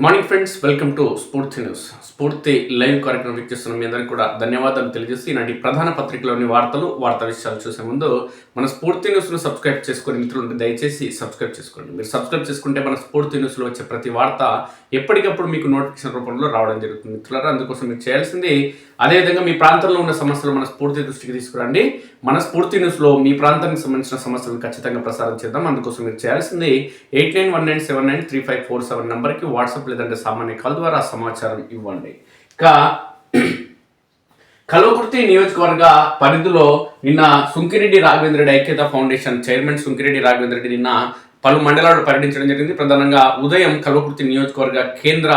Good morning friends, welcome to స్ఫూర్తి news. స్ఫూర్తి live కార్యక్రమం వీక్షిస్తున్న మీ అందరికీ కూడా ధన్యవాదాలు తెలియజేసి నాటి ప్రధాన పత్రికలోని వార్తా విషయాలు చూసే ముందు మన స్ఫూర్తి న్యూస్ను సబ్స్క్రైబ్ చేసుకుని మిత్రులు దయచేసి సబ్స్క్రైబ్ చేసుకోండి. మీరు సబ్స్క్రైబ్ చేసుకుంటే మన స్ఫూర్తి న్యూస్లో వచ్చే ప్రతి వార్త ఎప్పటికప్పుడు మీకు నోటిఫికేషన్ రూపంలో రావడం జరుగుతుంది మిత్రులారా. అందుకోసం మీరు చేయాల్సింది అదేవిధంగా మీ ప్రాంతంలో ఉన్న సమస్యలు మన స్ఫూర్తి దృష్టికి తీసుకురండి. మన స్ఫూర్తి న్యూస్లో మీ ప్రాంతానికి సంబంధించిన సమస్యలను ఖచ్చితంగా ప్రసారం చేద్దాం. అందుకోసం మీరు చేయాల్సింది 8919793547 నంబర్కి వాట్సాప్ లేదంటే సామాన్య కాల్ ద్వారా సమాచారం ఇవ్వండి. ఇంకా కల్వకుర్తి నియోజకవర్గ పరిధిలో నిన్న సుంకిరెడ్డి రాఘవేంద్ర రెడ్డి ఐక్యతా ఫౌండేషన్ చైర్మన్ సుంకిరెడ్డి రాఘవేంద్ర రెడ్డి నిన్న పలు మండలాల్లో పర్యటించడం జరిగింది. ప్రధానంగా ఉదయం కల్వకుర్తి నియోజకవర్గ కేంద్ర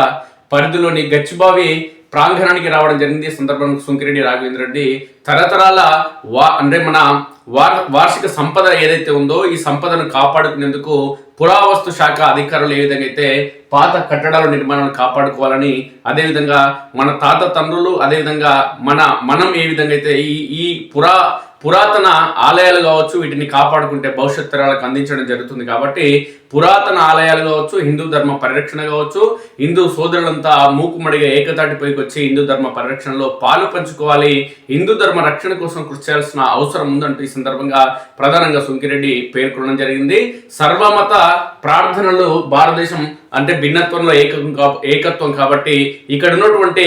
పరిధిలోని గచ్చిబావి ప్రాంగణానికి రావడం జరిగింది. ఈ సందర్భంగా సుంకిరెడ్డి రాఘవేంద్ర రెడ్డి తరతరాల మన వార్షిక సంపద ఏదైతే ఉందో ఈ సంపదను కాపాడుకునేందుకు పురావస్తు శాఖ అధికారులు ఏ విధంగా అయితే పాత కట్టడాల నిర్మాణాలను కాపాడుకోవాలని, అదేవిధంగా మన తాత తండ్రులు అదేవిధంగా మనం ఏ విధంగా అయితే ఈ పురాతన ఆలయాలు కావచ్చు వీటిని కాపాడుకుంటే భవిష్యత్ తరాలకు అందించడం జరుగుతుంది. కాబట్టి పురాతన ఆలయాలు కావచ్చు, హిందూ ధర్మ పరిరక్షణ కావచ్చు, హిందూ సోదరులంతా మూకుమ్మడిగా ఏకతాటిపైకి వచ్చి హిందూ ధర్మ పరిరక్షణలో పాలు పంచుకోవాలి, హిందూ ధర్మ రక్షణ కోసం కృషి చేయాల్సిన అవసరం ఉందంటూ ఈ సందర్భంగా ప్రధానంగా సుంకిరెడ్డి పేర్కొనడం జరిగింది. సర్వమత ప్రార్థనలు భారతదేశం అంటే భిన్నత్వంలో ఏకత్వం కాబట్టి ఇక్కడ ఉన్నటువంటి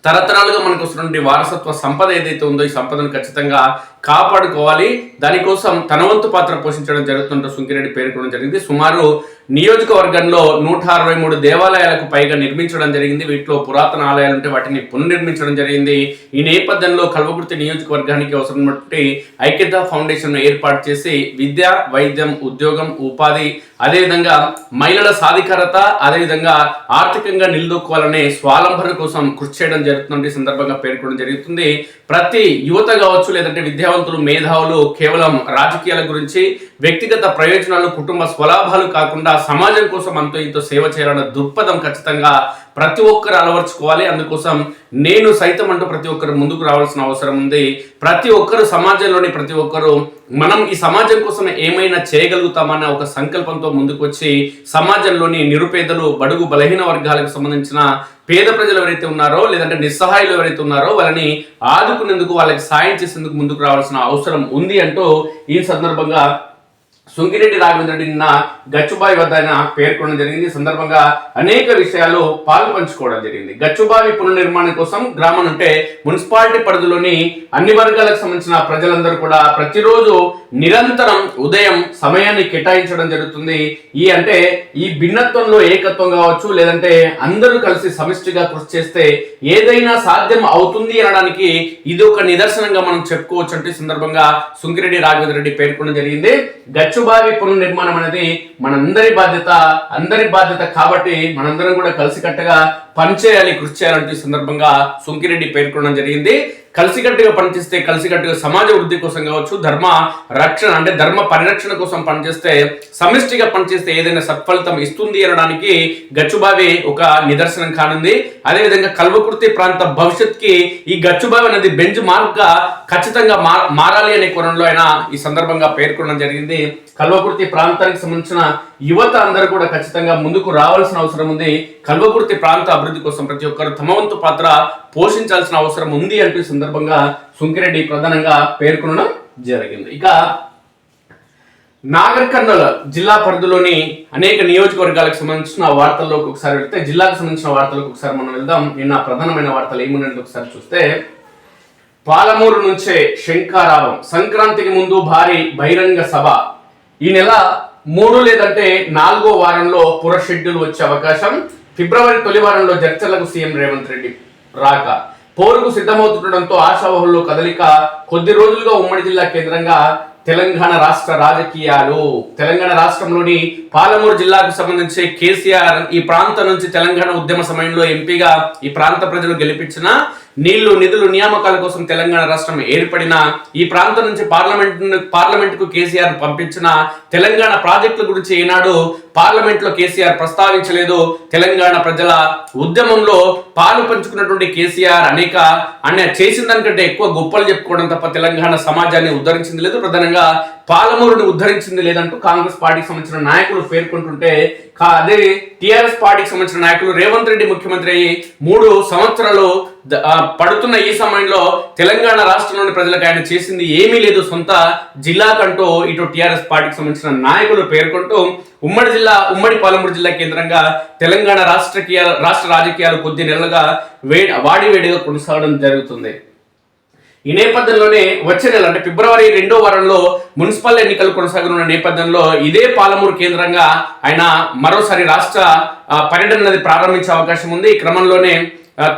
తరతరాలుగా మనకు వస్తున్నటువంటి వారసత్వ సంపద ఏదైతే ఉందో ఈ సంపదను ఖచ్చితంగా కాపాడుకోవాలి, దానికోసం తన వంతు పాత్ర పోషించడం జరుగుతుంటూ సుంకిరెడ్డి పేర్కొనడం జరిగింది. సుమారు నియోజకవర్గంలో 163 దేవాలయాలకు పైగా నిర్మించడం జరిగింది. వీటిలో పురాతన ఆలయాలు ఉంటే వాటిని పునర్నిర్మించడం జరిగింది. ఈ నేపథ్యంలో కల్వకుర్తి నియోజకవర్గానికి అవసరమైనటువంటి ఐక్యతా ఫౌండేషన్ ఏర్పాటు చేసి విద్య, వైద్యం, ఉద్యోగం, ఉపాధి, అదేవిధంగా మహిళల సాధికారత, అదేవిధంగా ఆర్థికంగా నిలదొక్కోవాలనే స్వాలంబన కోసం కృషి చేయడం జరుగుతుంది. ఈ సందర్భంగా పేర్కొనడం జరుగుతుంది. ప్రతి యువత కావచ్చు లేదంటే విద్యావంతులు, మేధావులు కేవలం రాజకీయాల గురించి, వ్యక్తిగత ప్రయోజనాలు, కుటుంబ స్వలాభాలు కాకుండా సమాజం కోసం అంతో ఇంతో సేవ చేయాలన్న దృక్పథం ఖచ్చితంగా ప్రతి ఒక్కరు అలవర్చుకోవాలి. అందుకోసం నేను సైతం అంటూ ప్రతి ఒక్కరు ముందుకు రావాల్సిన అవసరం ఉంది. ప్రతి ఒక్కరు సమాజంలోని ప్రతి ఒక్కరు మనం ఈ సమాజం కోసం ఏమైనా చేయగలుగుతామన్న ఒక సంకల్పంతో ముందుకు వచ్చి సమాజంలోని నిరుపేదలు, బడుగు బలహీన వర్గాలకు సంబంధించిన పేద ప్రజలు ఎవరైతే ఉన్నారో లేదంటే నిస్సహాయులు ఎవరైతే ఉన్నారో వాళ్ళని ఆదుకునేందుకు, వాళ్ళకి సాయం చేసేందుకు ముందుకు రావాల్సిన అవసరం ఉంది అంటూ ఈ సందర్భంగా సుంకిరెడ్డి రాఘవేంద్ర రెడ్డి నిన్న గచ్చుబావి వద్ద ఆయన పేర్కొనడం జరిగింది. ఈ సందర్భంగా అనేక విషయాలు పాలు పంచుకోవడం జరిగింది. గచ్చుబావి పునర్నిర్మాణం కోసం గ్రామం అంటే మున్సిపాలిటీ పరిధిలోని అన్ని వర్గాలకు సంబంధించిన ప్రజలందరూ కూడా ప్రతిరోజు నిరంతరం ఉదయం సమయాన్ని కేటాయించడం జరుగుతుంది. ఈ భిన్నత్వంలో ఏకత్వం కావచ్చు లేదంటే అందరూ కలిసి సమిష్టిగా కృషి చేస్తే ఏదైనా సాధ్యం అవుతుంది అనడానికి ఇది ఒక నిదర్శనంగా మనం చెప్పుకోవచ్చు అంటే ఈ సందర్భంగా సుంకిరెడ్డి రాఘవేంద్ర రెడ్డి పేర్కొనడం జరిగింది. గచ్చుబావి పునర్నిర్మాణం అనేది అందరి బాధ్యత కాబట్టి మనందరం కూడా కలిసికట్టుగా పనిచేయాలి, కృషి చేయాలంటే ఈ సందర్భంగా సుంకిరెడ్డి పేర్కొనడం జరిగింది. కలిసికట్టుగా పనిచేస్తే, కలిసికట్టుగా సమాజ వృద్ధి కోసం కావచ్చు, ధర్మ రక్షణ అంటే ధర్మ పరిరక్షణ కోసం పనిచేస్తే, సమిష్టిగా పనిచేస్తే ఏదైనా సత్ఫలితం ఇస్తుంది అనడానికి గచ్చుబావి ఒక నిదర్శనం కానుంది. అదేవిధంగా కల్వకుర్తి ప్రాంత భవిష్యత్కి ఈ గచ్చుబావి అనేది బెంచ్ మార్క్ గా ఖచ్చితంగా మారాలి అనే కోణంలో ఆయన ఈ సందర్భంగా పేర్కొనడం జరిగింది. కల్వకుర్తి ప్రాంతానికి సంబంధించిన యువత అందరూ కూడా ఖచ్చితంగా ముందుకు రావాల్సిన అవసరం ఉంది. కల్వకుర్తి ప్రాంత అభివృద్ధి కోసం ప్రతి ఒక్కరు తమ వంతు పాత్ర పోషించాల్సిన అవసరం ఉంది అంటూ ఈ సందర్భంగా సుంకిరెడ్డి ప్రధానంగా పేర్కొనడం జరిగింది. ఇక నాగర్ కర్నూల్ జిల్లా పరిధిలోని అనేక నియోజకవర్గాలకు సంబంధించిన వార్తల్లోకి ఒకసారి వెళ్తే, జిల్లాకు సంబంధించిన వార్తలకు ఒకసారి మనం వెళ్దాం. నిన్న ప్రధానమైన వార్తలు ఏమున్నాయంటే ఒకసారి చూస్తే, పాలమూరు నుంచే శంఖారావం, సంక్రాంతికి ముందు భారీ బహిరంగ సభ. ఈ నెల 3 లేదంటే 4వ వారంలో పుర షెడ్యూల్ వచ్చే అవకాశం. ఫిబ్రవరి తొలి వారంలో చర్చలకు సీఎం రేవంత్ రెడ్డి రాక. పోరుకు సిద్ధమవుతుండటంతో ఆశావహుల్లో కదలిక. కొద్ది రోజులుగా ఉమ్మడి జిల్లా కేంద్రంగా తెలంగాణ రాష్ట్ర రాజకీయాలు. తెలంగాణ రాష్ట్రంలోని పాలమూరు జిల్లాకు సంబంధించి కేసీఆర్ ఈ ప్రాంతం నుంచి తెలంగాణ ఉద్యమ సమయంలో ఎంపీగా ఈ ప్రాంత ప్రజలు గెలిపించిన నీళ్లు, నిధులు, నియామకాల కోసం తెలంగాణ రాష్ట్రం ఏర్పడిన, ఈ ప్రాంతం నుంచి పార్లమెంటుకు కేసీఆర్ పంపించిన తెలంగాణ ప్రాజెక్టుల గురించి ఈనాడు పార్లమెంట్లో కేసీఆర్ ప్రస్తావించలేదు. తెలంగాణ ప్రజల ఉద్యమంలో పాలు పంచుకున్నటువంటి కేసీఆర్ చేసిన దానికంటే ఎక్కువ గొప్పలు చెప్పుకోవడం తప్ప తెలంగాణ సమాజాన్ని ఉద్ధరించింది లేదు, ప్రధానంగా పాలమూరుని ఉద్ధరించింది లేదంటూ కాంగ్రెస్ పార్టీకి సంబంధించిన నాయకులు పేర్కొంటుంటే, అదే టిఆర్ఎస్ పార్టీకి సంబంధించిన నాయకులు రేవంత్ రెడ్డి ముఖ్యమంత్రి అయ్యి 3 సంవత్సరాలు పడుతున్న ఈ సమయంలో తెలంగాణ రాష్ట్రంలోని ప్రజలకు ఆయన చేసింది ఏమీ లేదు సొంత జిల్లాకంటూ ఇటు టిఆర్ఎస్ పార్టీకి సంబంధించిన నాయకులు పేర్కొంటూ ఉమ్మడి పాలమూరు జిల్లా కేంద్రంగా తెలంగాణ రాష్ట్ర రాజకీయాలు కొద్ది నెలలుగా వాడివేడిగా కొనసాగడం జరుగుతుంది. ఈ నేపథ్యంలోనే వచ్చే నెల అంటే ఫిబ్రవరి 2వ వారంలో మున్సిపల్ ఎన్నికలు కొనసాగనున్న నేపథ్యంలో ఇదే పాలమూరు కేంద్రంగా ఆయన మరోసారి రాష్ట్ర పర్యటన అనేది ప్రారంభించే అవకాశం ఉంది. ఈ క్రమంలోనే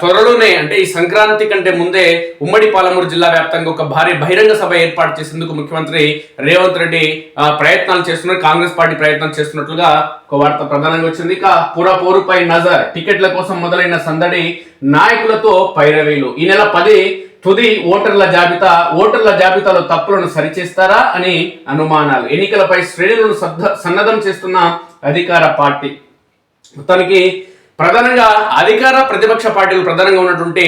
త్వరలోనే అంటే ఈ సంక్రాంతి కంటే ముందే ఉమ్మడి పాలమూరు జిల్లా వ్యాప్తంగా ఒక భారీ బహిరంగ సభ ఏర్పాటు చేసేందుకు ముఖ్యమంత్రి రేవంత్ రెడ్డి ప్రయత్నాలు చేస్తున్నారు. కాంగ్రెస్ పార్టీ ప్రయత్నం చేస్తున్నట్లుగా ఒక వార్త ప్రధానంగా వచ్చింది. ఇక పోరుపై నజర్, టికెట్ల కోసం మొదలైన సందడి, నాయకులతో పైరవీలు. ఈ నెల 10 తుది ఓటర్ల జాబితాలో తప్పులను సరిచేస్తారా అని అనుమానాలు. ఎన్నికలపై శ్రేణులను సన్నద్ధం చేస్తున్న అధికార పార్టీ. మొత్తానికి ప్రధానంగా అధికార ప్రతిపక్ష పార్టీలు ప్రధానంగా ఉన్నటువంటి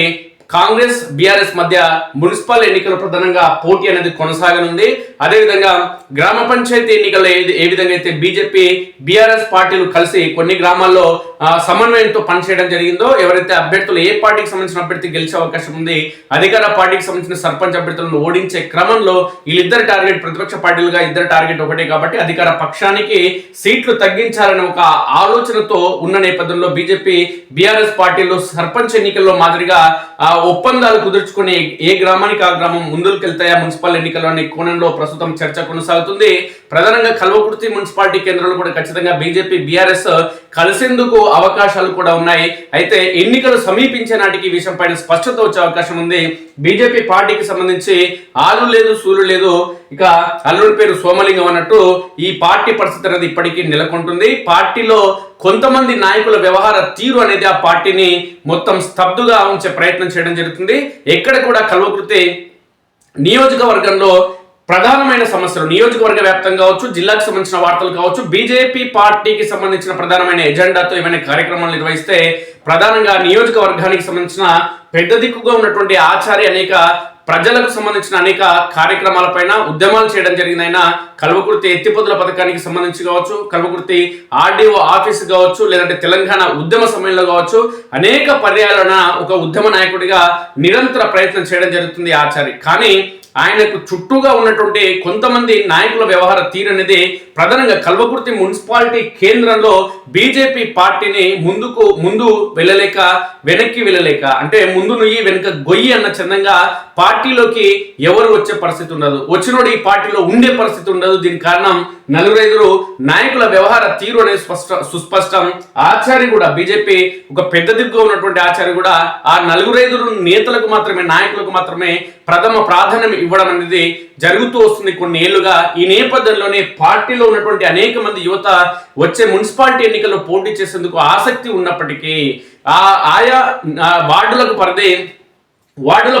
కాంగ్రెస్ బీఆర్ఎస్ మధ్య మున్సిపల్ ఎన్నికలు ప్రధానంగా పోటీ అనేది కొనసాగనుంది. అదేవిధంగా గ్రామ పంచాయతీ ఎన్నికల్లో ఏ విధంగా అయితే బీజేపీ బీఆర్ఎస్ పార్టీలు కలిసి కొన్ని గ్రామాల్లో సమన్వయంతో పనిచేయడం జరిగిందో, ఎవరైతే అభ్యర్థులు ఏ పార్టీకి సంబంధించిన అభ్యర్థి గెలిచే అవకాశం ఉంది, అధికార పార్టీకి సంబంధించిన సర్పంచ్ అభ్యర్థులను ఓడించే క్రమంలో వీళ్ళిద్దరు టార్గెట్, ప్రతిపక్ష పార్టీలుగా ఇద్దరు టార్గెట్ ఒకటే కాబట్టి అధికార పక్షానికి సీట్లు తగ్గించాలనే ఒక ఆలోచనతో ఉన్న నేపథ్యంలో బీజేపీ బీఆర్ఎస్ పార్టీలు సర్పంచ్ ఎన్నికల్లో మాదిరిగా ఒప్పందాలు కుదుర్చుకుని ఏ గ్రామానికి ఆ గ్రామం ముందుకెళ్తాయా మున్సిపల్ ఎన్నికల్లో అనే కోణంలో ప్రస్తుతం చర్చ కొనసాగుతుంది. ప్రధానంగా కల్వకుర్తి మున్సిపాలిటీ కేంద్రంలో కూడా ఖచ్చితంగా బీజేపీ బీఆర్ఎస్ కలిసేందుకు అవకాశాలు కూడా ఉన్నాయి. అయితే ఎన్నికలు సమీపించే నాటికి ఈ విషయం పైన స్పష్టత వచ్చే అవకాశం ఉంది. బీజేపీ పార్టీకి సంబంధించి ఆలు లేదు సూలు లేదు, ఇక అల్లుడి పేరు సోమలింగం అన్నట్టు ఈ పార్టీ పరిస్థితి అనేది ఇప్పటికీ నెలకొంటుంది. పార్టీలో కొంతమంది నాయకుల వ్యవహార తీరు అనేది ఆ పార్టీని మొత్తం స్తబ్దుగా ఉంచే ప్రయత్నం చేయడం జరుగుతుంది. ఎక్కడ కూడా కల్వకుర్తి నియోజకవర్గంలో ప్రధానమైన సమస్యలు, నియోజకవర్గ వ్యాప్తంగా కావచ్చు, జిల్లాకు సంబంధించిన వార్తలు కావచ్చు, బీజేపీ పార్టీకి సంబంధించిన ప్రధానమైన ఎజెండాతో ఏమైనా కార్యక్రమాలు నిర్వహిస్తే ప్రధానంగా నియోజకవర్గానికి సంబంధించిన పెద్ద దిక్కుగా ఉన్నటువంటి ఆచార్య అనేక ప్రజలకు సంబంధించిన అనేక కార్యక్రమాలపైన ఉద్యమాలు చేయడం జరిగింది. ఆయన కల్వకుర్తి ఎత్తిపోతుల పథకానికి సంబంధించి కావచ్చు, కల్వకుర్తి ఆర్డీఓ ఆఫీస్ కావచ్చు, లేదంటే తెలంగాణ ఉద్యమ సమయంలో కావచ్చు, అనేక పర్యాలన ఒక ఉద్యమ నాయకుడిగా నిరంతర ప్రయత్నం చేయడం జరుగుతుంది ఆచార్య. కానీ ఆయనకు చుట్టూగా ఉన్నటువంటి కొంతమంది నాయకుల వ్యవహార తీరు అనేది ప్రధానంగా కల్వకుర్తి మున్సిపాలిటీ కేంద్రంలో బీజేపీ పార్టీని ముందు వెళ్ళలేక వెనక్కి వెళ్ళలేక, అంటే ముందు నుయ్యి వెనుక గొయ్యి అన్న చందంగా పార్టీలోకి ఎవరు వచ్చే పరిస్థితి ఉండదు, వచ్చినోడు ఈ పార్టీలో ఉండే పరిస్థితి ఉండదు. దీనికి కారణం 4-5 నాయకుల వ్యవహార తీరు అనేది సుస్పష్టం. ఆచార్య కూడా బీజేపీ ఒక పెద్ద దిగ్గు ఉన్నటువంటి ఆచార్య కూడా ఆ 4-5 నేతలకు మాత్రమే, నాయకులకు మాత్రమే ప్రథమ ప్రాధాన్యం ఇవ్వడం అనేది జరుగుతూ వస్తుంది కొన్ని ఏళ్లుగా. ఈ నేపథ్యంలోనే పార్టీలో ఉన్నటువంటి అనేక మంది యువత వచ్చే మున్సిపాలిటీ ఎన్నికల్లో పోటీ చేసేందుకు ఆసక్తి ఉన్నప్పటికీ ఆయా వార్డుల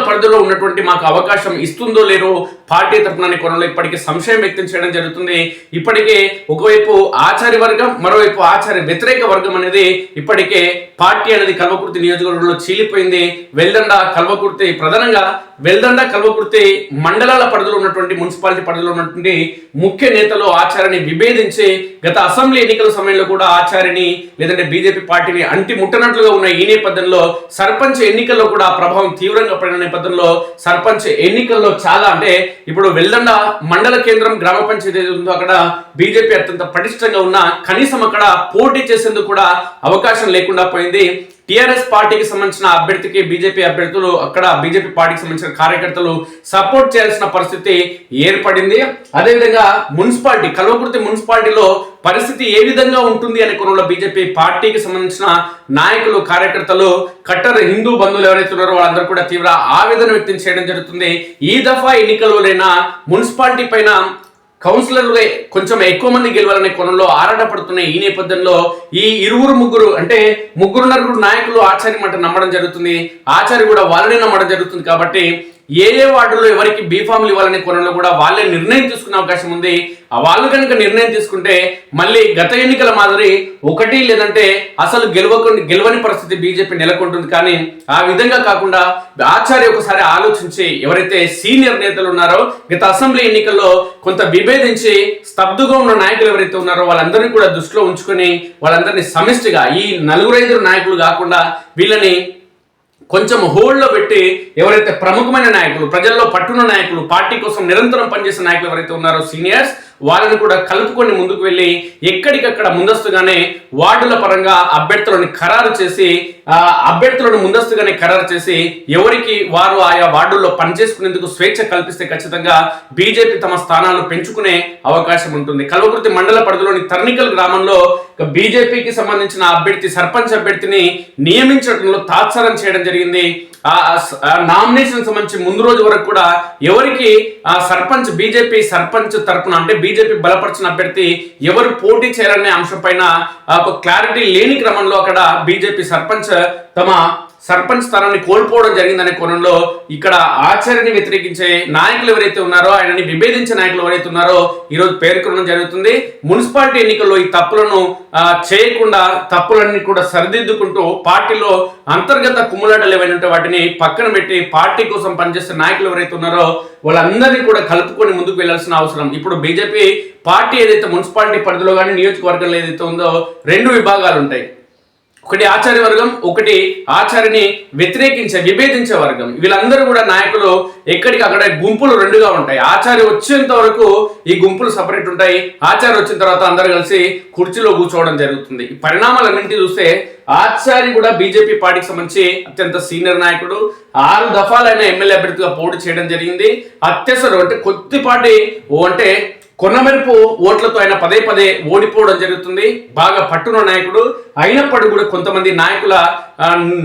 పరిధిలో ఉన్నటువంటి మాకు అవకాశం ఇస్తుందో లేదో పార్టీ తరఫున కొనలో ఇప్పటికీ సంశయం వ్యక్తం చేయడం జరుగుతుంది. ఇప్పటికే ఒకవైపు ఆచార్య వర్గం, మరోవైపు ఆచార్య వ్యతిరేక వర్గం అనేది ఇప్పటికే పార్టీ అనేది కల్వకుర్తి నియోజకవర్గంలో చీలిపోయింది. వెల్దండ కల్వకుర్తి, ప్రధానంగా వెల్దండ కల్వకుర్తి మండలాల పరిధిలో ఉన్నటువంటి మున్సిపాలిటీ పరిధిలో ఉన్నటువంటి ముఖ్య నేతలు ఆచార్యని విభేదించి గత అసెంబ్లీ ఎన్నికల సమయంలో కూడా ఆచార్యని లేదంటే బీజేపీ పార్టీని అంటి ముట్టనట్లుగా ఉన్న ఈ నేపథ్యంలో సర్పంచ్ ఎన్నికల్లో కూడా ప్రభావం తీవ్రంగా పడిన నేపథ్యంలో సర్పంచ్ ఎన్నికల్లో చాలా, అంటే ఇప్పుడు వెల్దండ మండల కేంద్రం గ్రామ పంచాయతీ ఉందో అక్కడ బీజేపీ అత్యంత పటిష్టంగా ఉన్న కనీసం అక్కడ పోటీ చేసేందుకు కూడా అవకాశం లేకుండా పోయింది. టిఆర్ఎస్ పార్టీకి సంబంధించిన అభ్యర్థికి బీజేపీ అభ్యర్థులు, అక్కడ బీజేపీ పార్టీకి సంబంధించిన కార్యకర్తలు సపోర్ట్ చేయాల్సిన పరిస్థితి ఏర్పడింది. అదేవిధంగా మున్సిపాలిటీ, కల్వకుర్తి మున్సిపాలిటీలో పరిస్థితి ఏ విధంగా ఉంటుంది అనే కోణంలో బీజేపీ పార్టీకి సంబంధించిన నాయకులు, కార్యకర్తలు, కట్టర్ హిందూ బంధువులు ఎవరైతే ఉన్నారో వాళ్ళందరూ కూడా తీవ్ర ఆవేదన వ్యక్తం చేయడం జరుగుతుంది. ఈ దఫా ఎన్నికల్లోనైనా మున్సిపాలిటీ పైన కౌన్సిలర్లు కొంచెం ఎక్కువ మంది గెలవాలనే కోణంలో ఆరాటపడుతున్న ఈ నేపథ్యంలో ఈ ముగ్గురున్నర నాయకులు ఆచార్య మాట నమ్మడం జరుగుతుంది. ఆచార్య కూడా వాళ్ళనే నమ్మడం జరుగుతుంది. కాబట్టి ఏ వార్డులో ఎవరికి బీఫామ్లు ఇవ్వాలనే కోణంలో కూడా వాళ్ళే నిర్ణయం తీసుకునే అవకాశం ఉంది. వాళ్ళు కనుక నిర్ణయం తీసుకుంటే మళ్ళీ గత ఎన్నికల మాదిరి ఒకటి లేదంటే అసలు గెలవని పరిస్థితి బీజేపీ నెలకొంటుంది. కానీ ఆ విధంగా కాకుండా ఆచార్య ఒకసారి ఆలోచించి ఎవరైతే సీనియర్ నేతలు ఉన్నారో గత అసెంబ్లీ ఎన్నికల్లో కొంత విభేదించి స్తబ్దుగా ఉన్న నాయకులు ఎవరైతే ఉన్నారో వాళ్ళందరినీ కూడా దృష్టిలో ఉంచుకొని వాళ్ళందరినీ సమిష్టిగా ఈ 4-5 నాయకులు కాకుండా వీళ్ళని కొంచెం హోల్డ్లో పెట్టి ఎవరైతే ప్రముఖమైన నాయకులు, ప్రజల్లో పట్టున్న నాయకులు, పార్టీ కోసం నిరంతరం పనిచేసే నాయకులు ఎవరైతే ఉన్నారో సీనియర్స్, వాళ్ళని కూడా కలుపుకొని ముందుకు వెళ్ళి ఎక్కడికక్కడ ముందస్తుగానే వార్డుల పరంగా అభ్యర్థులను ఖరారు చేసి ఎవరికి వారు ఆయా వార్డుల్లో పనిచేసుకునేందుకు స్వేచ్ఛ కల్పిస్తే ఖచ్చితంగా బీజేపీ తమ స్థానాలు పెంచుకునే అవకాశం ఉంటుంది. కల్వకుర్తి మండల పరిధిలోని తర్నికల్ గ్రామంలో బీజేపీకి సంబంధించిన సర్పంచ్ అభ్యర్థిని నియమించడంలో తాత్సారం చేయడం జరిగింది. నామినేషన్ సంబంధించి ముందు రోజు వరకు కూడా ఎవరికి బీజేపీ సర్పంచ్ తరపున అంటే బీజేపీ బలపరిచిన అభ్యర్థి ఎవరు పోటీ చేయాలనే అంశం పైన ఒక క్లారిటీ లేని క్రమంలో అక్కడ బీజేపీ తమ సర్పంచ్ స్థానాన్ని కోల్పోవడం జరిగిందనే కోణంలో ఇక్కడ ఆచార్యని వ్యతిరేకించే నాయకులు ఎవరైతే ఉన్నారో, ఆయనని విభేదించే నాయకులు ఎవరైతే ఉన్నారో ఈరోజు పేర్కొనడం జరుగుతుంది. మున్సిపాలిటీ ఎన్నికల్లో ఈ తప్పులను చేయకుండా తప్పులన్నీ కూడా సరిదిద్దుకుంటూ పార్టీలో అంతర్గత కుమ్ములాటలు ఏవైనా ఉంటే వాటిని పక్కన పెట్టి పార్టీ కోసం పనిచేసే నాయకులు ఎవరైతే ఉన్నారో వాళ్ళందరినీ కూడా కలుపుకొని ముందుకు వెళ్లాల్సిన అవసరం. ఇప్పుడు బీజేపీ పార్టీ ఏదైతే మున్సిపాలిటీ పరిధిలో కానీ నియోజకవర్గంలో ఏదైతే ఉందో 2 విభాగాలు ఉంటాయి. ఒకటి ఆచార్య వర్గం, ఒకటి ఆచార్యని విభేదించే వర్గం. వీళ్ళందరూ కూడా నాయకులు ఎక్కడికి అక్కడ గుంపులు 2గా ఉంటాయి. ఆచార్య వచ్చేంత వరకు ఈ గుంపులు సపరేట్ ఉంటాయి. ఆచార్య వచ్చిన తర్వాత అందరు కలిసి కుర్చీలో కూర్చోవడం జరుగుతుంది. ఈ పరిణామాలన్నింటినీ చూస్తే ఆచార్య కూడా బీజేపీ పార్టీకి సంబంధించి అత్యంత సీనియర్ నాయకుడు, 6 దఫాలైన ఎమ్మెల్యే అభ్యర్థిగా పోటీ చేయడం జరిగింది. అత్యవసరం అంటే కొద్దిపాటి అంటే కొన్నమెరుపు ఓట్లతో ఆయన పదే ఓడిపోవడం జరుగుతుంది. బాగా పట్టున నాయకుడు అయినప్పటికీ కూడా కొంతమంది నాయకుల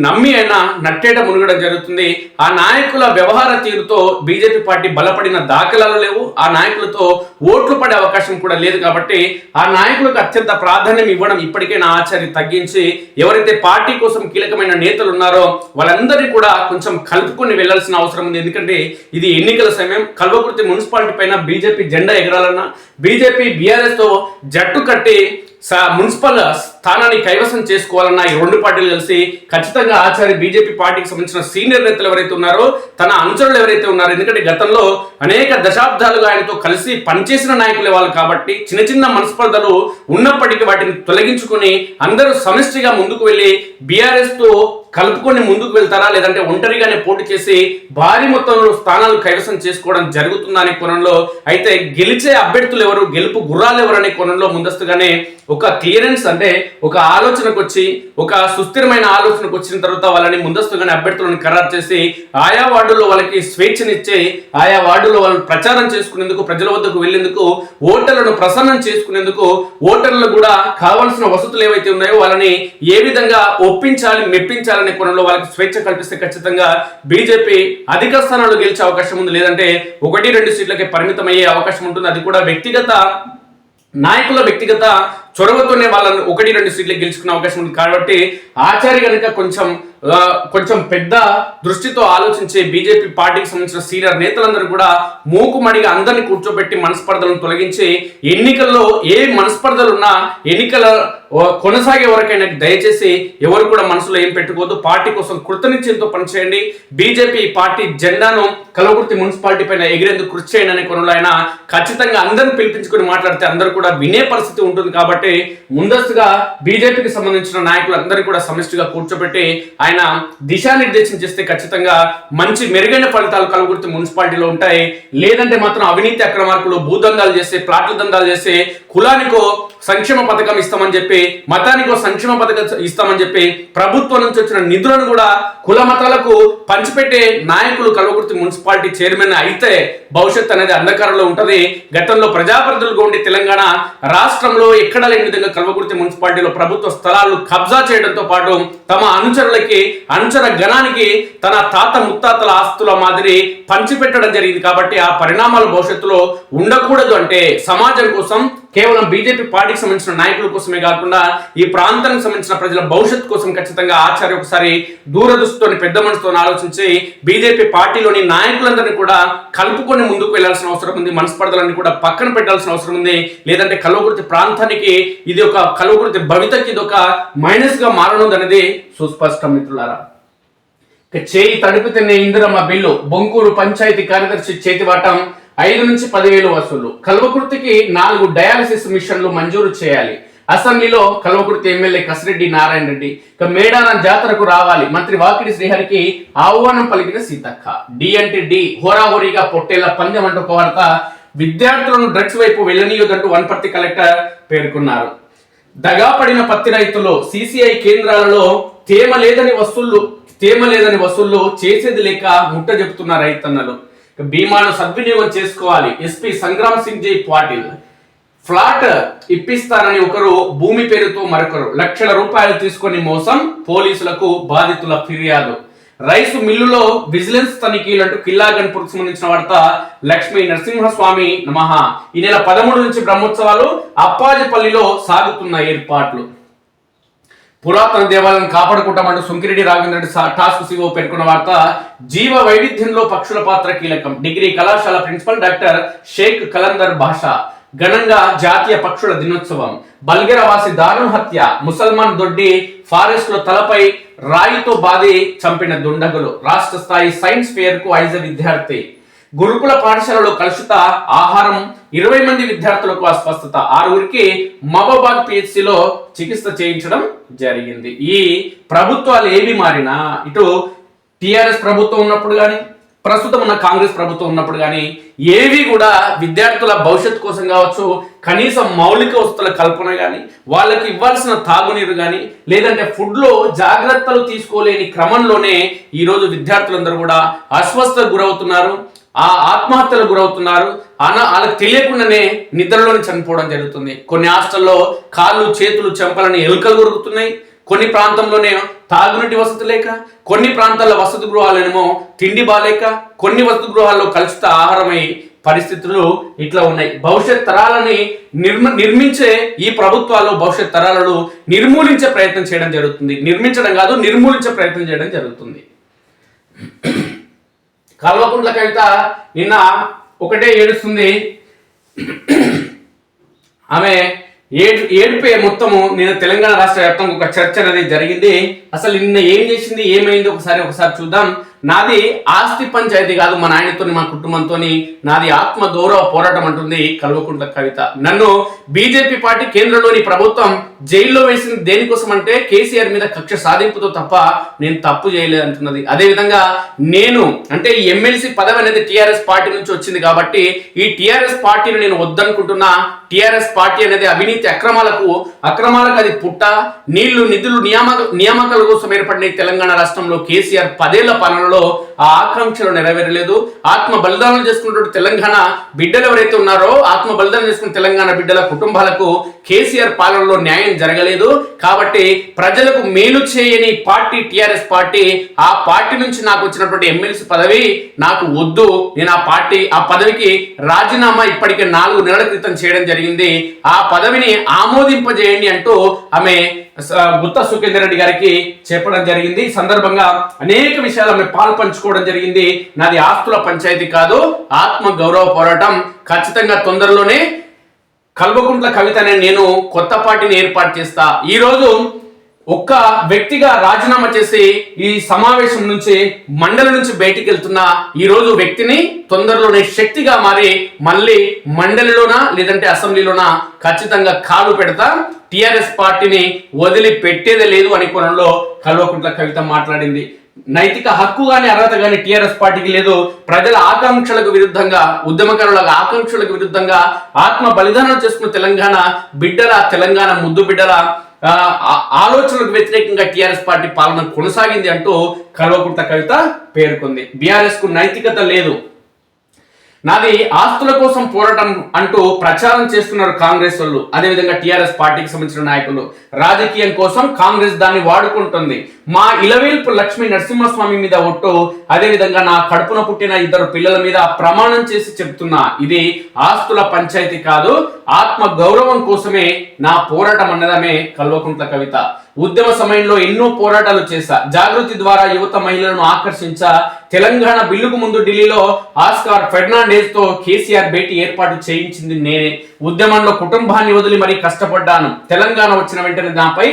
నమ్మి ఆయన నట్టేట మునగడం జరుగుతుంది. ఆ నాయకుల వ్యవహార తీరుతో బీజేపీ పార్టీ బలపడిన దాఖలాలు లేవు. ఆ నాయకులతో ఓట్లు పడే అవకాశం కూడా లేదు. కాబట్టి ఆ నాయకులకు అత్యంత ప్రాధాన్యం ఇవ్వడం ఇప్పటికైనా ఆచార్య తగ్గించి ఎవరైతే పార్టీ కోసం కీలకమైన నేతలు ఉన్నారో వాళ్ళందరినీ కూడా కొంచెం కలుపుకొని వెళ్లాల్సిన అవసరం ఉంది. ఎందుకంటే ఇది ఎన్నికల సమయం. కల్వకుర్తి మున్సిపాలిటీ పైన బీజేపీ జెండా ఎగరాలన్నా, బీజేపీ బీఆర్ఎస్ తో జట్టు కట్టి మున్సిపల్ స్థానాన్ని కైవసం చేసుకోవాలన్న ఈ 2 పార్టీలు కలిసి ఖచ్చితంగా ఆచార్య బీజేపీ పార్టీకి సంబంధించిన సీనియర్ నేతలు ఎవరైతే ఉన్నారో, తన అనుచరులు ఎవరైతే ఉన్నారో, ఎందుకంటే గతంలో అనేక దశాబ్దాలుగా ఆయనతో కలిసి పనిచేసిన నాయకులే వాళ్ళు కాబట్టి చిన్న మనస్పర్ధలు ఉన్నప్పటికీ వాటిని తొలగించుకొని అందరూ సమిష్టిగా ముందుకు వెళ్ళి బీఆర్ఎస్ తో కలుపుకొని ముందుకు వెళ్తారా, లేదంటే ఒంటరిగానే పోటీ చేసి భారీ మొత్తంలో స్థానాలు కైవసం చేసుకోవడం జరుగుతుందా అనే కోణంలో, అయితే గెలిచే అభ్యర్థులు ఎవరు, గెలుపు గుర్రాలు ఎవరు అనే కోణంలో ముందస్తుగానే ఒక క్లియరెన్స్ అంటే ఒక ఆలోచనకు వచ్చి ఒక సుస్థిరమైన ఆలోచనకు వచ్చిన తర్వాత వాళ్ళని ముందస్తుగానే అభ్యర్థులను ఖరారు చేసి ఆయా వార్డుల్లో వాళ్ళకి స్వేచ్ఛనిచ్చే ఆయా వార్డుల్లో వాళ్ళని ప్రచారం చేసుకునేందుకు, ప్రజల వద్దకు వెళ్లేందుకు, ఓటర్లను ప్రసన్నం చేసుకునేందుకు, ఓటర్లు కూడా కావాల్సిన వసతులు ఏవైతే ఉన్నాయో వాళ్ళని ఏ విధంగా ఒప్పించాలి, మెప్పించాలనే కోణంలో వాళ్ళకి స్వేచ్ఛ కల్పిస్తే ఖచ్చితంగా బీజేపీ అధిక స్థానాలు గెలిచే అవకాశం ఉంది. లేదంటే 1-2 సీట్లకే పరిమితం అయ్యే అవకాశం ఉంటుంది. అది కూడా నాయకుల వ్యక్తిగత చొరవతోనే వాళ్ళని 1-2 సీట్లు గెలుచుకునే అవకాశం ఉంది. కాబట్టి ఆచార్య కనుక కొంచెం పెద్ద దృష్టితో ఆలోచించే బీజేపీ పార్టీకి సంబంధించిన సీనియర్ నేతలందరూ కూడా మూకుమడిగా అందరినీ కూర్చోబెట్టి మనస్పర్ధలను తొలగించి ఎన్నికల్లో ఏ మనస్పర్ధలు ఉన్నా ఎన్నికల కొనసాగే వరకైనా దయచేసి ఎవరు కూడా మనసులో ఏం పెట్టుకోవద్దు. పార్టీ కోసం కృతనిశ్చయంతో పనిచేయండి. బీజేపీ పార్టీ జెండాను కల్వకుర్తి మున్సిపాలిటీ పైన ఎగిరేందుకు కృషి చేయండి అనే కోణంలో ఆయన ఖచ్చితంగా అందరిని పిలిపించుకొని మాట్లాడితే అందరూ కూడా వినే పరిస్థితి ఉంటుంది. కాబట్టి ముందస్తుగా బీజేపీకి సంబంధించిన నాయకులు అందరూ కూడా సమిష్టిగా కూర్చోబెట్టి ఆయన దిశానిర్దేశం చేస్తే ఖచ్చితంగా మంచి మెరుగైన ఫలితాలు కల్వకుర్తి మున్సిపాలిటీలో ఉంటాయి. లేదంటే మాత్రం అవినీతి అక్రమార్కులు భూదందాలు చేసి, ప్లాట్ల దందాలు చేసి, కులానికో సంక్షేమ పథకం ఇస్తామని చెప్పి, మతానికో సంక్షేమ పథకం ఇస్తామని చెప్పి ప్రభుత్వం నుంచి వచ్చిన నిధులను కూడా కుల మతాలకు పంచిపెట్టే నాయకులు కల్వకుర్తి మున్సిపాలిటీ చైర్మన్ అయితే భవిష్యత్ అనేది అంధకారంలో ఉంటది. గతంలో ప్రజాప్రతినిధులుగా ఉండి తెలంగాణ రాష్ట్రంలో ఎక్కడ లేని విధంగా కల్వకుర్తి మున్సిపాలిటీలో ప్రభుత్వ స్థలాలు కబ్జా చేయడంతో పాటు తమ అనుచర గణానికి తన తాత ముత్తాతల ఆస్తుల మాదిరి పంచిపెట్టడం జరిగింది. కాబట్టి ఆ పరిణామాలు భవిష్యత్తులో ఉండకూడదు అంటే సమాజం కోసం కేవలం బీజేపీ పార్టీకి సంబంధించిన నాయకుల కోసమే కాకుండా ఈ ప్రాంతానికి సంబంధించిన ప్రజల భవిష్యత్తు కోసం ఖచ్చితంగా ఆచార్య ఒకసారి దూరదృష్టితో పెద్ద మనసుతో ఆలోచించి బీజేపీ పార్టీలోని నాయకులందరినీ కూడా కలుపుకొని ముందుకు వెళ్లాల్సిన అవసరం ఉంది. మనస్పర్ధలన్నీ కూడా పక్కన పెట్టాల్సిన అవసరం ఉంది. లేదంటే కల్వకుర్తి ప్రాంతానికి ఇది ఒక కల్వకుర్తి భవితకి ఇది ఒక మైనస్ గా మారనుంది అనేది సుస్పష్టం మిత్రులారా. చేయి తడిపితేనే ఇందిరమ్మ బిల్లు, బొంకూరు పంచాయతీ కార్యదర్శి చేతివాటం 5 నుంచి 10,000 వసూలు. కల్వకుర్తికి 4 డయాలసిస్ మిషన్లు మంజూరు చేయాలి. అసెంబ్లీలో కల్వకుర్తి ఎమ్మెల్యే కసిరెడ్డి నారాయణ రెడ్డి. మేడారం జాతరకు రావాలి, మంత్రి వాకిడి శ్రీహరికి ఆహ్వానం పలికిన సీతక్క. డి అంటే డి, హోరాహోరీగా పొట్టేళ్ల పందెం అంటూ ఒక వార్త. విద్యార్థులను డ్రగ్స్ వైపు వెళ్ళనీయొద్దంటూ వనపర్తి కలెక్టర్ పేర్కొన్నారు. దగాపడిన పత్తి రైతులు సిసిఐ కేంద్రాలలో తేమ లేదని వసూళ్లు చేసేది లేక ముట్ట చెబుతున్న రైతన్నలు. బీమాను సద్వినియోగం చేసుకోవాలి. ఎస్పీ సంగ్రామ్ సింగ్ జై పాటిల్. ఫ్లాట్ ఇప్పిస్తారని ఒకరు, భూమి పేరుతో మరొకరు లక్షల రూపాయలు తీసుకొని మోసం, పోలీసులకు బాధితుల ఫిర్యాదు. రైసు మిల్లులో విజిలెన్స్ తనిఖీలు అంటూ కిల్లాగన్పూర్కి సంబంధించిన వార్త. లక్ష్మీ నరసింహస్వామి నమః. ఈ నెల 13 నుంచి బ్రహ్మోత్సవాలు. అప్పాజిపల్లిలో సాగుతున్న ఏర్పాట్లు. పురాతన దేవాలయాలను కాపాడుకుంటామంటూ సుంకిరెడ్డి రాఘవేంద్ర టాస్క్ సిఓ పేర్కొన్న వార్త. జీవ వైవిధ్యంలో పక్షుల పాత్ర కీలకం. డిగ్రీ కళాశాల ప్రిన్సిపల్ డాక్టర్ షేక్ కలందర్ భాషా. ఘనంగా జాతీయ పక్షుల దినోత్సవం. బల్గెరవాసి దారుణ హత్య. ముసల్మాన్ దొడ్డి ఫారెస్ట్ లో తలపై రాయితో బాది చంపిన దుండగులు. రాష్ట్ర స్థాయి సైన్స్ ఫేర్ కు 5 విద్యార్థి. గురుకుల పాఠశాలలో కలుషిత ఆహారం, 20 మంది విద్యార్థులకు అస్వస్థత. 6 మహబూబాద్ పిహెచ్సిలో చికిత్స చేయించడం జరిగింది. ఈ ప్రభుత్వాలు ఏవి మారినా, ఇటు టిఆర్ఎస్ ప్రభుత్వం ఉన్నప్పుడు కానీ, ప్రస్తుతం ఉన్న కాంగ్రెస్ ప్రభుత్వం ఉన్నప్పుడు కానీ, ఏవి కూడా విద్యార్థుల భవిష్యత్తు కోసం కావచ్చు, కనీసం మౌలిక వస్తువుల కల్పన కానీ, వాళ్ళకి ఇవ్వాల్సిన తాగునీరు కానీ, లేదంటే ఫుడ్లో జాగ్రత్తలు తీసుకోలేని క్రమంలోనే ఈరోజు విద్యార్థులందరూ కూడా అస్వస్థతకు గురవుతున్నారు, ఆత్మహత్యలకు గురవుతున్నారు. వాళ్ళకి తెలియకుండానే నిద్రలోనే చనిపోవడం జరుగుతుంది. కొన్ని హాస్టల్లో కాళ్ళు చేతులు చెంపలని ఎలుకలు కొరుకుతున్నాయి. కొన్ని ప్రాంతంలోనే తాగునీటి వసతి లేక, కొన్ని ప్రాంతాల్లో వసతి గృహాలేమో తిండి బాలేక, కొన్ని వసతి గృహాల్లో కలుషిత ఆహారమై పరిస్థితులు ఇట్లా ఉన్నాయి. భవిష్యత్ తరాలని నిర్మించే ఈ ప్రభుత్వాలు భవిష్యత్ తరాలను నిర్మూలించే ప్రయత్నం చేయడం జరుగుతుంది. నిర్మించడం కాదు, నిర్మూలించే ప్రయత్నం చేయడం జరుగుతుంది. కల్వకుంట్ల కవిత నిన్న ఒకటే ఏడుస్తుంది. ఆమె ఏడిపే మొత్తము నిన్న తెలంగాణ రాష్ట్ర వ్యాప్తంగా ఒక చర్చ అనేది జరిగింది. అసలు నిన్న ఏం చేసింది, ఏమైంది ఒకసారి చూద్దాం. నాది ఆస్తి పంచాయతీ కాదు, మా నాయనతో మా కుటుంబంతో నాది ఆత్మ గౌరవ పోరాటం అంటుంది కల్వకుంట్ల కవిత. నన్ను బీజేపీ పార్టీ కేంద్రంలోని ప్రభుత్వం జైల్లో వేసింది దేనికోసం అంటే కేసీఆర్ మీద కక్ష సాధింపుతో తప్ప నేను తప్పు చేయలేదు అంటున్నది. అదేవిధంగా నేను అంటే ఈ ఎమ్మెల్సీ పదవి అనేది టీఆర్ఎస్ పార్టీ నుంచి వచ్చింది కాబట్టి ఈ టీఆర్ఎస్ పార్టీని నేను వద్దనుకుంటున్నా. టీఆర్ఎస్ పార్టీ అనేది అవినీతి అక్రమాలకు అది పుట్ట. నీళ్లు నిధులు నియామకాల కోసం ఏర్పడిన తెలంగాణ రాష్ట్రంలో కేసీఆర్ 10 ఏళ్ల పాలనలో ఆ ఆకాంక్షలు నెరవేరలేదు. ఆత్మ బలిదానం చేసుకున్నటువంటి తెలంగాణ బిడ్డలు ఎవరైతే ఉన్నారో, ఆత్మ బలిదానం చేసుకున్న తెలంగాణ బిడ్డల కుటుంబాలకు కేసీఆర్ పాలనలో న్యాయం జరగలేదు. కాబట్టి ప్రజలకు మేలు చేయని పార్టీ టీఆర్ఎస్ పార్టీ. ఆ పార్టీ నుంచి నాకు వచ్చినటువంటి ఎమ్మెల్సీ పదవి నాకు వద్దు. నేను ఆ పదవికి రాజీనామా ఇప్పటికే 4 నెలల క్రితం చేయడం జరిగింది. ఆ పదవిని ఆమోదింపజేయండి అంటూ ఆమె గుత్తా సుఖేందర్ రెడ్డి గారికి చెప్పడం జరిగింది. ఈ సందర్భంగా అనేక విషయాలు ఆమె పాల్పంచుకోవడం జరిగింది. నాది ఆస్తుల పంచాయతీ కాదు, ఆత్మ గౌరవ పోరాటం. ఖచ్చితంగా తొందరలోనే కల్వకుంట్ల కవితనే నేను కొత్త పార్టీని ఏర్పాటు చేస్తా. ఈరోజు ఒక్క వ్యక్తిగా రాజీనామా చేసి ఈ సమావేశం నుంచి మండలి నుంచి బయటికి వెళ్తున్న ఈరోజు వ్యక్తిని తొందరలోనే శక్తిగా మారి మళ్ళీ మండలిలోనా లేదంటే అసెంబ్లీలోనా ఖచ్చితంగా కాలు పెడతా. టిఆర్ఎస్ పార్టీని వదిలి పెట్టేదే లేదు అని కోణంలో కల్వకుంట్ల కవిత మాట్లాడింది. నైతిక హక్కు గాని అర్హత గాని టిఆర్ఎస్ పార్టీకి లేదు. ప్రజల ఆకాంక్షలకు విరుద్ధంగా, ఉద్యమకారుల ఆకాంక్షలకు విరుద్ధంగా ఆత్మ బలిదానం చేసుకున్న తెలంగాణ ముద్దు బిడ్డల ఆలోచనలకు వ్యతిరేకంగా టిఆర్ఎస్ పార్టీ పాలన కొనసాగింది అంటూ కల్వకుంట్ల కవిత పేర్కొంది. బీఆర్ఎస్ కు నైతికత లేదు. నాది ఆస్తుల కోసం పోరాటం అంటూ ప్రచారం చేస్తున్నారు కాంగ్రెస్ వాళ్ళు, అదేవిధంగా టిఆర్ఎస్ పార్టీకి సంబంధించిన నాయకులు. రాజకీయం కోసం కాంగ్రెస్ దాన్ని వాడుకుంటుంది. మా ఇలవేల్పు లక్ష్మీ నరసింహస్వామి మీద ఒట్టు, అదేవిధంగా నా కడుపున పుట్టిన 2 పిల్లల మీద ప్రమాణం చేసి చెప్తున్నా, ఇది ఆస్తుల పంచాయతీ కాదు, ఆత్మ గౌరవం కోసమే నా పోరాటం అన్నదమే కల్వకుంట్ల కవిత. ఉద్యమ సమయంలో ఎన్నో పోరాటాలు చేశా, జాగృతి ద్వారా యువత మహిళలను ఆకర్షించా. తెలంగాణ బిల్లుకు ముందు ఢిల్లీలో ఆస్కార్ ఫెర్నాండెజ్ తో కేసీఆర్ భేటీ ఏర్పాటు చేయించింది నేనే. ఉద్యమంలో కుటుంబాన్ని వదిలి మరీ కష్టపడ్డాను. తెలంగాణ వచ్చిన వెంటనే నాపై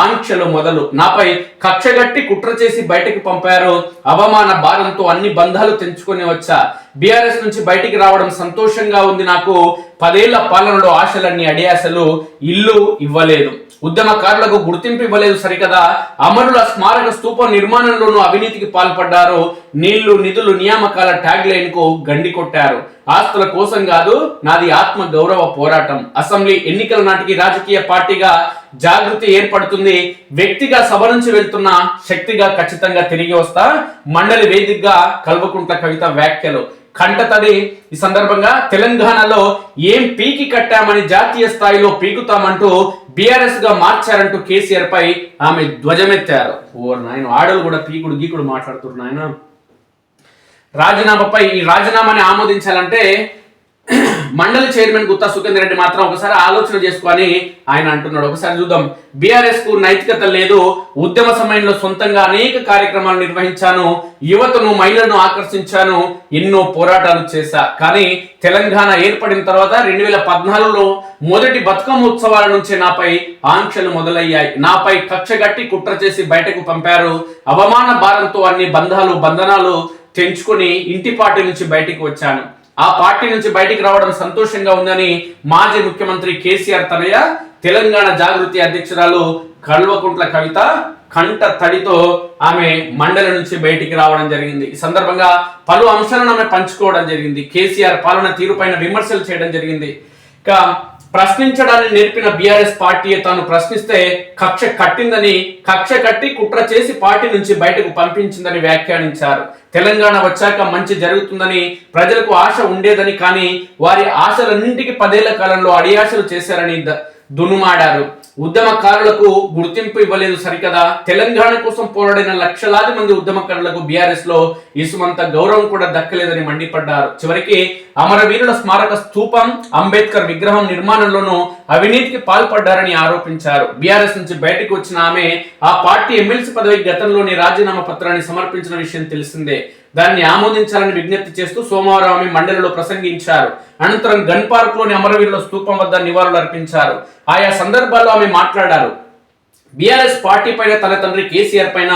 ఆంక్షలు మొదలు, నాపై కక్షగట్టి కుట్ర చేసి బయటకు పంపారు. అవమాన భారంతో అన్ని బంధాలు తెంచుకొని వచ్చా. బీఆర్ఎస్ నుంచి బయటికి రావడం సంతోషంగా ఉంది నాకు. 10 ఏళ్ల పాలనలో ఆశలన్నీ అడియాసలు, ఇల్లు ఇవ్వలేదు, ఉద్యమకారులకు గుర్తింపు ఇవ్వలేదు సరికదా, అమరుల స్మారక స్తూపం నిర్మాణంలోనూ అవినీతికి పాల్పడ్డారు. నీళ్లు నిధులు నియామకాల ట్యాగ్ లైన్ కు గండి కొట్టారు. ఆస్తుల కోసం కాదు, నాది ఆత్మ గౌరవ పోరాటం. అసెంబ్లీ ఎన్నికల నాటికి రాజకీయ పార్టీగా జాగృతి ఏర్పడుతుంది. వ్యక్తిగా సభ నుంచి వెళ్తున్న శక్తిగా ఖచ్చితంగా తిరిగి వస్తా. మండలి వేదికగా కల్వకుంట్ల కవిత వ్యాఖ్యలు. కంటతడి. ఈ సందర్భంగా తెలంగాణలో ఏం పీకి కట్టామని జాతీయ స్థాయిలో పీకుతామంటూ బీఆర్ఎస్ గా మార్చారంటూ కేసీఆర్ పై ఆమె ధ్వజమెత్తారు. ఓ నాయన, ఆడలు కూడా పీకుడు గీకుడు మాట్లాడుతున్నారు నాయన. రాజీనామాపై ఈ రాజీనామాని ఆమోదించాలంటే మండలి చైర్మన్ గుత్తా సుఖేందర్ రెడ్డి మాత్రం ఒకసారి ఆలోచన చేసుకొని ఆయన అంటున్నాడు. ఒకసారి చూద్దాం. బీఆర్ఎస్ కు నైతికత లేదు, ఉద్యమ సమయంలో సొంతంగా అనేక కార్యక్రమాలు నిర్వహించాను, యువతను మహిళలను ఆకర్షించాను, ఎన్నో పోరాటాలు చేశా. కానీ తెలంగాణ ఏర్పడిన తర్వాత 2014లో మొదటి బతుకమ్మ ఉత్సవాల నుంచే నాపై ఆంక్షలు మొదలయ్యాయి. నాపై కక్షగట్టి కుట్ర చేసి బయటకు పంపారు. అవమాన భారంతో అన్ని బంధనాలు తెంచుకొని ఇంటి పార్టీ నుంచి బయటికి వచ్చాను. ఆ పార్టీ నుంచి బయటికి రావడం సంతోషంగా ఉందని మాజీ ముఖ్యమంత్రి కేసీఆర్ తనయ తెలంగాణ జాగృతి అధ్యక్షురాలు కల్వకుంట్ల కవిత కంట తడితో ఆమె మండలి నుంచి బయటికి రావడం జరిగింది. ఈ సందర్భంగా పలు అంశాలను ఆమె పంచుకోవడం జరిగింది. కేసీఆర్ పాలన తీరుపైన విమర్శలు చేయడం జరిగింది. ఇక ప్రశ్నించడాన్ని నేర్పిన బీఆర్ఎస్ పార్టీ తాను ప్రశ్నిస్తే కక్ష కట్టి కుట్ర చేసి పార్టీ నుంచి బయటకు పంపించిందని వ్యాఖ్యానించారు. తెలంగాణ వచ్చాక మంచి జరుగుతుందని ప్రజలకు ఆశ ఉండేదని, కానీ వారి ఆశలన్నింటికి 10 ఏళ్ల కాలంలో అడియాశలు చేశారని దునుమాడారు. ఉద్యమకారులకు గుర్తింపు ఇవ్వలేదు సరికదా, తెలంగాణ కోసం పోరాడిన లక్షలాది మంది ఉద్యమకారులకు బీఆర్ఎస్ లో ఇసుమంత గౌరవం కూడా దక్కలేదని మండిపడ్డారు. చివరికి అమరవీరుల స్మారక స్తూపం, అంబేద్కర్ విగ్రహం నిర్మాణంలోనూ అవినీతికి పాల్పడ్డారని ఆరోపించారు. బీఆర్ఎస్ నుంచి బయటకు వచ్చిన ఆమె ఆ పార్టీ ఎమ్మెల్సీ పదవికి గతంలోని రాజీనామా పత్రాన్ని సమర్పించిన విషయం తెలిసిందే. దాన్ని ఆమోదించాలని విజ్ఞప్తి చేస్తూ సోమవారం ఆమె మండలిలో ప్రసంగించారు. అనంతరం గన్ పార్క్ లోని అమరవీరుల స్తూపం వద్ద నివాళులు అర్పించారు. ఆయా సందర్భాల్లో ఆమె మాట్లాడారు. బీఆర్ఎస్ పార్టీ పైన తన తండ్రి కేసీఆర్ పైన,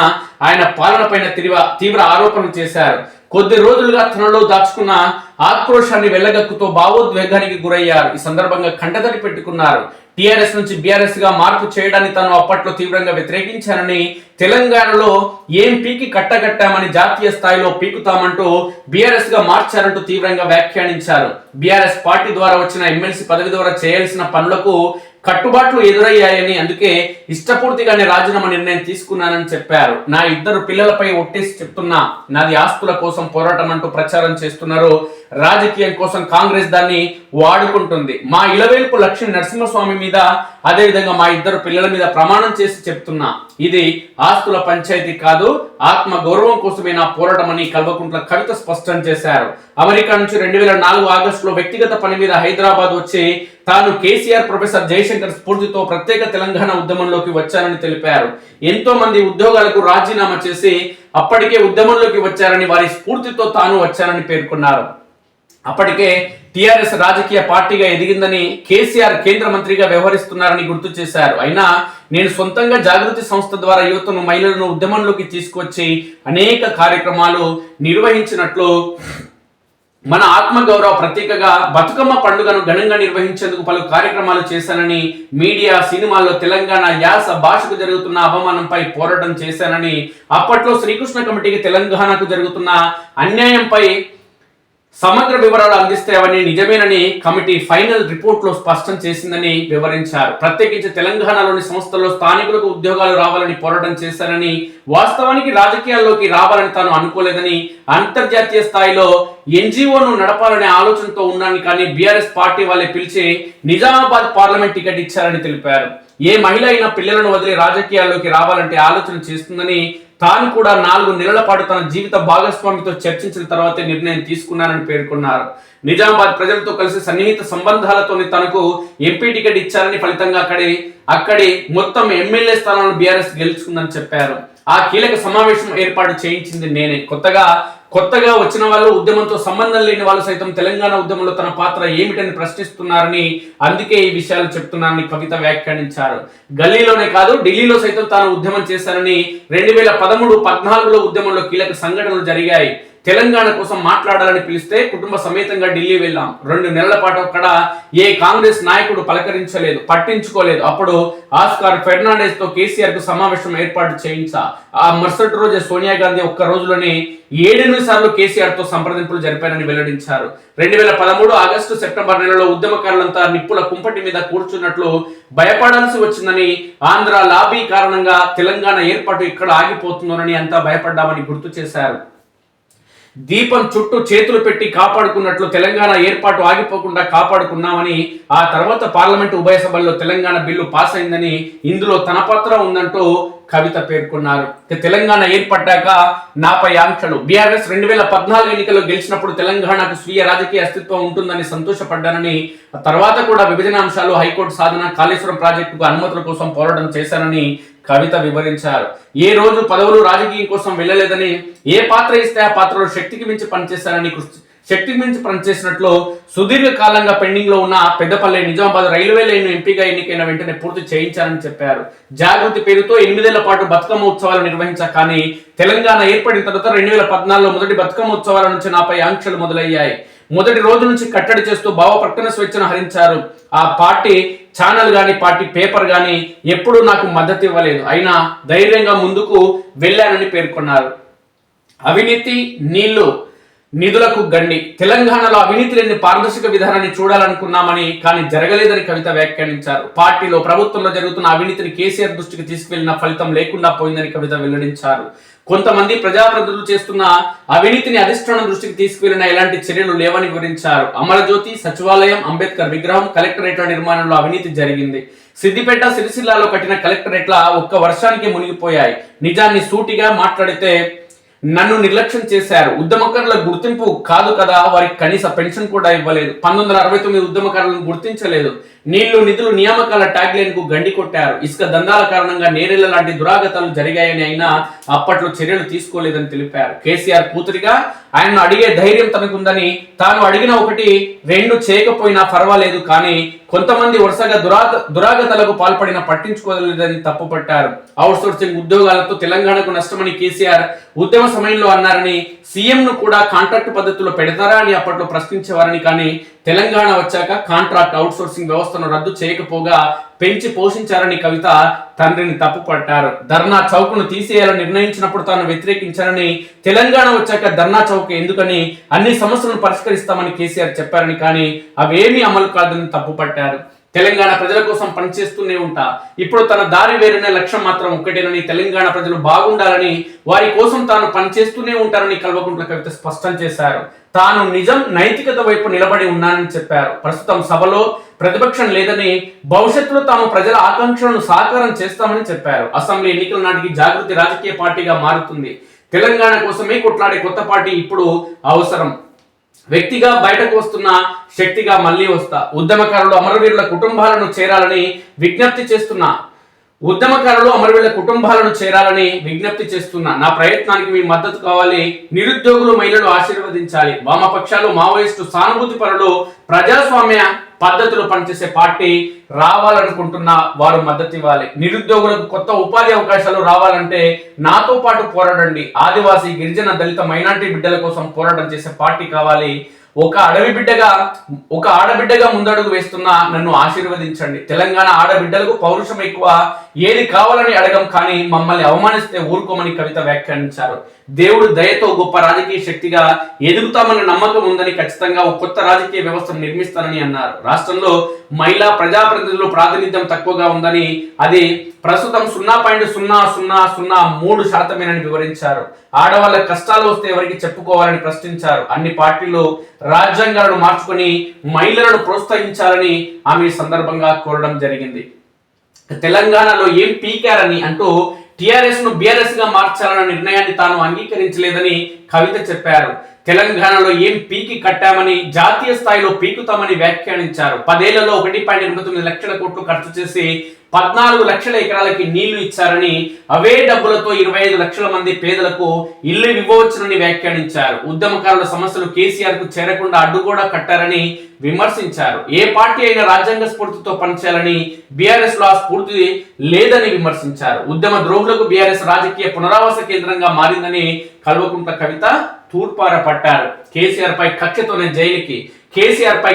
ఆయన పాలన పైన తీవ్ర ఆరోపణలు చేశారు. కొద్ది రోజులుగా తనలో దాచుకున్న ఆక్రోశాన్ని వెళ్లగక్కుతో భావోద్వేగానికి గురయ్యారు. ఈ సందర్భంగా కంటతడి పెట్టుకున్నారు. టిఆర్ఎస్ నుంచి బీఆర్ఎస్ గా మార్పు చేయడాన్ని తాను అప్పట్లో తీవ్రంగా వ్యతిరేకించానని, తెలంగాణలో ఏం పీకి కట్టగట్టామని జాతీయ స్థాయిలో పీకుతామంటూ బీఆర్ఎస్ గా మార్చారంటూ తీవ్రంగా వ్యాఖ్యానించారు. బీఆర్ఎస్ పార్టీ ద్వారా వచ్చిన ఎమ్మెల్సీ పదవి ద్వారా చేయాల్సిన పనులకు కట్టుబాట్లు ఎదురయ్యాయని, అందుకే ఇష్టపూర్తిగానే రాజీనామా నిర్ణయం తీసుకున్నానని చెప్పారు. నా 2 పిల్లలపై ఒట్టేసి చెప్తున్నా, నాది ఆస్తుల కోసం పోరాటం అంటూ ప్రచారం చేస్తున్నారు. రాజకీయం కోసం కాంగ్రెస్ దాన్ని వాడుకుంటుంది. మా ఇలవేల్పు లక్ష్మీ నరసింహస్వామి మీద, అదేవిధంగా మా 2 పిల్లల మీద ప్రమాణం చేసి చెప్తున్నా, ఇది ఆస్తుల పంచాయతీ కాదు, ఆత్మ గౌరవం కోసమే నా పోరాటం అని కల్వకుంట్ల కవిత స్పష్టం చేశారు. అమెరికా నుంచి 2004 ఆగస్టులో వ్యక్తిగత పని మీద హైదరాబాద్ వచ్చి తాను కేసీఆర్, ప్రొఫెసర్ జయశంకర్ స్ఫూర్తితో ప్రత్యేక తెలంగాణ ఉద్యమంలోకి వచ్చానని తెలిపారు. ఎంతో మంది ఉద్యోగాలకు రాజీనామా చేసి అప్పటికే ఉద్యమంలోకి వచ్చారని, వారి స్ఫూర్తితో తాను వచ్చానని పేర్కొన్నారు. అప్పటికే టిఆర్ఎస్ రాజకీయ పార్టీగా ఎదిగిందని, కేసీఆర్ కేంద్ర మంత్రిగా వ్యవహరిస్తున్నారని గుర్తు చేశారు. అయినా నేను సొంతంగా జాగృతి సంస్థ ద్వారా యువతను, మహిళలను ఉద్యమంలోకి తీసుకొచ్చి అనేక కార్యక్రమాలు నిర్వహించినట్లు, మన ఆత్మగౌరవ ప్రతీకగా బతుకమ్మ పండుగను ఘనంగా నిర్వహించేందుకు పలు కార్యక్రమాలు చేశానని, మీడియా, సినిమాల్లో తెలంగాణ యాస భాషకు జరుగుతున్న అవమానంపై పోరాటం చేశానని, అప్పట్లో శ్రీకృష్ణ కమిటీకి తెలంగాణకు జరుగుతున్న అన్యాయంపై సమగ్ర వివరాలు అందిస్తామని నిజమేనని కమిటీ ఫైనల్ రిపోర్ట్ లో స్పష్టం చేసిందని వివరించారు. ప్రత్యేకించి తెలంగాణలోని సంస్థల్లో స్థానికులకు ఉద్యోగాలు రావాలని పోరాటం చేశారని, వాస్తవానికి రాజకీయాల్లోకి రావాలని తాను అనుకోలేదని, అంతర్జాతీయ స్థాయిలో ఎన్జిఓను నడపాలనే ఆలోచనతో ఉన్నాను కానీ బీఆర్ఎస్ పార్టీ వాళ్ళే పిలిచి నిజామాబాద్ పార్లమెంట్ టికెట్ ఇచ్చారని తెలిపారు. ఏ మహిళ అయినా పిల్లలను వదిలి రాజకీయాల్లోకి రావాలంటే ఆలోచన చేస్తుందని, తాను కూడా 4 నెలల పాటు తన జీవిత భాగస్వామితో చర్చించిన తర్వాతే నిర్ణయం తీసుకున్నానని పేర్కొన్నారు. నిజామాబాద్ ప్రజలతో కలిసి సన్నిహిత సంబంధాలతోని తనకు ఎంపీ టికెట్ ఇచ్చారని, ఫలితంగా అక్కడి మొత్తం ఎమ్మెల్యే స్థానాలను బీఆర్ఎస్ గెలుచుకుందని చెప్పారు. ఆ కీలక సమావేశం ఏర్పాటు చేయించింది నేనే. కొత్తగా వచ్చిన వాళ్ళు, ఉద్యమంతో సంబంధం లేని వాళ్ళు సైతం తెలంగాణ ఉద్యమంలో తన పాత్ర ఏమిటని ప్రశ్నిస్తున్నారని, అందుకే ఈ విషయాలు చెప్తున్నారని కవిత వ్యాఖ్యానించారు. గల్లీలోనే కాదు ఢిల్లీలో సైతం తాను ఉద్యమం చేశారని, 2013-14లో ఉద్యమంలో కీలక సంఘటనలు జరిగాయి. తెలంగాణ కోసం మాట్లాడాలని పిలిస్తే కుటుంబ సమేతంగా ఢిల్లీ వెళ్ళాం. 2 నెలల పాటు అక్కడ ఏ కాంగ్రెస్ నాయకుడు పట్టించుకోలేదు. అప్పుడు ఆస్కార్ ఫెర్నాండెస్ తో కేసీఆర్ కు సమావేశం ఏర్పాటు చేయించా. ఆ మరుసటి రోజే సోనియా గాంధీ ఒక్క రోజులోనే 7-8 సార్లు కేసీఆర్ తో సంప్రదింపులు జరిపారని వెల్లడించారు. 2013 ఆగస్టు సెప్టెంబర్ నెలలో ఉద్యమకారులంతా నిప్పుల కుంపటి మీద కూర్చున్నట్లు భయపడాల్సి వచ్చిందని, ఆంధ్ర లాబీ కారణంగా తెలంగాణ ఏర్పాటు ఇక్కడ ఆగిపోతుందోనని అంతా భయపడ్డామని గుర్తు చేశారు. దీపం చుట్టూ చేతులు పెట్టి కాపాడుకున్నట్లు తెలంగాణ ఏర్పాటు ఆగిపోకుండా కాపాడుకున్నామని, ఆ తర్వాత పార్లమెంటు ఉభయ సభల్లో తెలంగాణ బిల్లు పాస్ అయిందని, ఇందులో తన పాత్ర ఉందంటూ కవిత పేర్కొన్నారు. తెలంగాణ ఏర్పడ్డాక నాపై ఆంక్షలు. బీఆర్ఎస్ 2014 ఎన్నికల్లో గెలిచినప్పుడు తెలంగాణకు స్వీయ రాజకీయ అస్తిత్వం ఉంటుందని సంతోషపడ్డానని, తర్వాత కూడా విభజన అంశాలు, హైకోర్టు సాధన, కాళేశ్వరం ప్రాజెక్టుకు అనుమతుల కోసం పోరాటం చేశానని కవిత వివరించారు. ఏ రోజు పదవులు రాజకీయం కోసం వెళ్ళలేదని, ఏ పాత్ర ఇస్తే ఆ పాత్రలో శక్తికి మించి పనిచేసినట్లు సుదీర్ఘ కాలంగా పెండింగ్ లో ఉన్న పెద్దపల్లి నిజామాబాద్ రైల్వే లైన్ ఎంపీగా ఎన్నికైన వెంటనే పూర్తి చేయించారని చెప్పారు. జాగృతి పేరుతో 8 ఏళ్ల పాటు బతుకమ్మ ఉత్సవాలు నిర్వహించా కానీ తెలంగాణ ఏర్పడిన తర్వాత 2014లో మొదటి బతుకమ్మ ఉత్సవాల నుంచి నాపై ఆంక్షలు మొదలయ్యాయి. మొదటి రోజు నుంచి కట్టడి చేస్తూ భావ ప్రకటన స్వేచ్ఛను హరించారు. ఆ పార్టీ ఛానల్ గాని, పార్టీ పేపర్ గాని ఎప్పుడూ నాకు మద్దతు ఇవ్వలేదు. అయినా ధైర్యంగా ముందుకు వెళ్ళానని పేర్కొన్నారు. అవినీతి నిధులకు గండి. తెలంగాణలో అవినీతి లేని పారదర్శక విధానాన్ని చూడాలనుకున్నామని, కానీ జరగలేదని కవిత వ్యాఖ్యానించారు. పార్టీలో, ప్రభుత్వంలో జరుగుతున్న అవినీతిని కేసీఆర్ దృష్టికి తీసుకెళ్లిన ఫలితం లేకుండా పోయిందని కవిత వెల్లడించారు. కొంతమంది ప్రజాప్రతినిధులు చేస్తున్న అవినీతిని అధిష్టానం దృష్టికి తీసుకువెళ్లిన ఎలాంటి చర్యలు లేవని వివరించారు. అమరజ్యోతి, సచివాలయం, అంబేద్కర్ విగ్రహం, కలెక్టరేట్ల నిర్మాణంలో అవినీతి జరిగింది. సిద్దిపేట, సిరిసిల్లాలో కట్టిన కలెక్టరేట్ల ఒక్క వర్షానికి మునిగిపోయాయి. నిజాన్ని సూటిగా మాట్లాడితే నన్ను నిర్లక్ష్యం చేశారు. ఉద్యమకారుల గుర్తింపు కాదు కదా, వారికి కనీస పెన్షన్ కూడా ఇవ్వలేదు. 1969 ఉద్యమకారులను గుర్తించలేదు. నీళ్లు, నిధులు, నియామకాల ట్యాగ్ లైన్ కు గండి కొట్టారు. ఇసుక దందాల కారణంగా నేరేళ్ల లాంటి దురాగతాలు జరిగాయని, అయినా అప్పట్లో చర్యలు తీసుకోలేదని తెలిపారు. కేసీఆర్ కూతురిగా ఆయన్ను అడిగే ధైర్యం తనకుందని, తాను అడిగిన 1-2 చేయకపోయినా పర్వాలేదు, కానీ కొంతమంది వరుసగా దురాగతాలకు పాల్పడిన పట్టించుకోలేదని తప్పుపట్టారు. అవుట్ సోర్సింగ్ ఉద్యోగాలతో తెలంగాణకు నష్టమని కేసీఆర్ ఉద్యమ సమయంలో అన్నారని, సీఎంను కూడా కాంట్రాక్ట్ పద్ధతిలో పెడతారా అని అప్పట్లో ప్రశ్నించేవారని, కానీ తెలంగాణ వచ్చాక కాంట్రాక్ట్ అవుట్ సోర్సింగ్ వ్యవస్థను రద్దు చేయకపోగా పెంచి పోషించారని కవిత తండ్రిని తప్పుపట్టారు. ధర్నా చౌక్ను తీసేయాలని నిర్ణయించినప్పుడు తాను వ్యతిరేకించారని, తెలంగాణ వచ్చాక ధర్నా చౌక్ ఎందుకని, అన్ని సమస్యలను పరిష్కరిస్తామని కేసీఆర్ చెప్పారని, కానీ అవేమీ అమలు కాదని తప్పుపట్టారు. తెలంగాణ ప్రజల కోసం పనిచేస్తూనే ఉంటా. ఇప్పుడు తన దారి వేరునే, లక్ష్యం మాత్రం ఒక్కటేనని, తెలంగాణ ప్రజలు బాగుండాలని, వారి కోసం తాను పనిచేస్తూనే ఉంటారని కల్వకుంట్ల కవిత స్పష్టం చేశారు. తాను నిజం, నైతికత వైపు నిలబడి ఉన్నానని చెప్పారు. ప్రస్తుతం సభలో ప్రతిపక్షం లేదని, భవిష్యత్తులో తాము ప్రజల ఆకాంక్షలను సాకారం చేస్తామని చెప్పారు. అసెంబ్లీ ఎన్నికల నాటికి జాగృతి రాజకీయ పార్టీగా మారుతుంది. తెలంగాణ కోసమే కొట్లాడే కొత్త పార్టీ ఇప్పుడు అవసరం. వ్యక్తిగా బయటకు వస్తున్న శక్తిగా మళ్ళీ వస్తా. ఉద్యమకారులు, అమరవీరుల కుటుంబాలను చేరాలని విజ్ఞప్తి చేస్తున్నా. నా ప్రయత్నానికి మీ మద్దతు కావాలి. నిరుద్యోగులు, మహిళలు ఆశీర్వదించాలి. వామపక్షాలు, మావోయిస్టు, సానుభూతి పరులు, ప్రజాస్వామ్య పద్ధతులు పనిచేసే పార్టీ రావాలనుకుంటున్న వారు మద్దతు ఇవ్వాలి. నిరుద్యోగులకు కొత్త ఉపాధి అవకాశాలు రావాలంటే నాతో పాటు పోరాడండి. ఆదివాసీ, గిరిజన, దళిత, మైనార్టీ బిడ్డల కోసం పోరాటం చేసే పార్టీ కావాలి. ఒక ఆడబిడ్డగా ముందడుగు వేస్తున్నా నన్ను ఆశీర్వదించండి. తెలంగాణ ఆడబిడ్డలకు పౌరుషం ఎక్కువ, ఏది కావాలని అడగం, కానీ మమ్మల్ని అవమానిస్తే ఊరుకోమని కవిత వ్యాఖ్యానించారు. దేవుడు దయతో గొప్ప రాజకీయ శక్తిగా ఎదుగుతామన్న నమ్మకం ఉందని, ఖచ్చితంగా ఒక కొత్త రాజకీయ వ్యవస్థను నిర్మిస్తానని అన్నారు. రాష్ట్రంలో మహిళా ప్రజాప్రతినిధులు ప్రాతినిధ్యం తక్కువగా ఉందని, అది ప్రస్తుతం 0.0003% వివరించారు. ఆడవాళ్ళ కష్టాలు వస్తే ఎవరికి చెప్పుకోవాలని ప్రశ్నించారు. అన్ని పార్టీలు రాజ్యాంగాలను మార్చుకొని మహిళలను ప్రోత్సహించాలని ఆమె సందర్భంగా కోరడం జరిగింది. తెలంగాణలో ఏం పీకారని అంటూ టిఆర్ఎస్ ను బిఆర్ఎస్ గా మార్చాలన్న నిర్ణయాన్ని తాను అంగీకరించలేదని కవిత చెప్పారు. తెలంగాణలో ఏం పీకి కట్టామని, జాతీయ స్థాయిలో పీకుతామని వ్యాఖ్యానించారు. 10 ఏళ్లలో 1.89 లక్షల కోట్లు ఖర్చు చేసి 14 లక్షల ఎకరాలకి నీళ్లు ఇచ్చారని, అవే డబ్బులతో 25 లక్షల మంది పేదలకు ఇల్లు ఇవ్వవచ్చునని వ్యాఖ్యానించారు. ఉద్యమకారుల సమస్యలు కేసీఆర్ కు చేరకుండా అడ్డుగోడ కట్టారని విమర్శించారు. ఏ పార్టీ అయినా రాజ్యాంగ స్ఫూర్తితో పనిచేయాలని, బీఆర్ఎస్ లో ఆ స్ఫూర్తి లేదని విమర్శించారు. ఉద్యమ ద్రోహులకు బీఆర్ఎస్ రాజకీయ పునరావాస కేంద్రంగా మారిందని కల్వకుంట్ల కవిత తూర్పార పట్టారు. కేసీఆర్ పై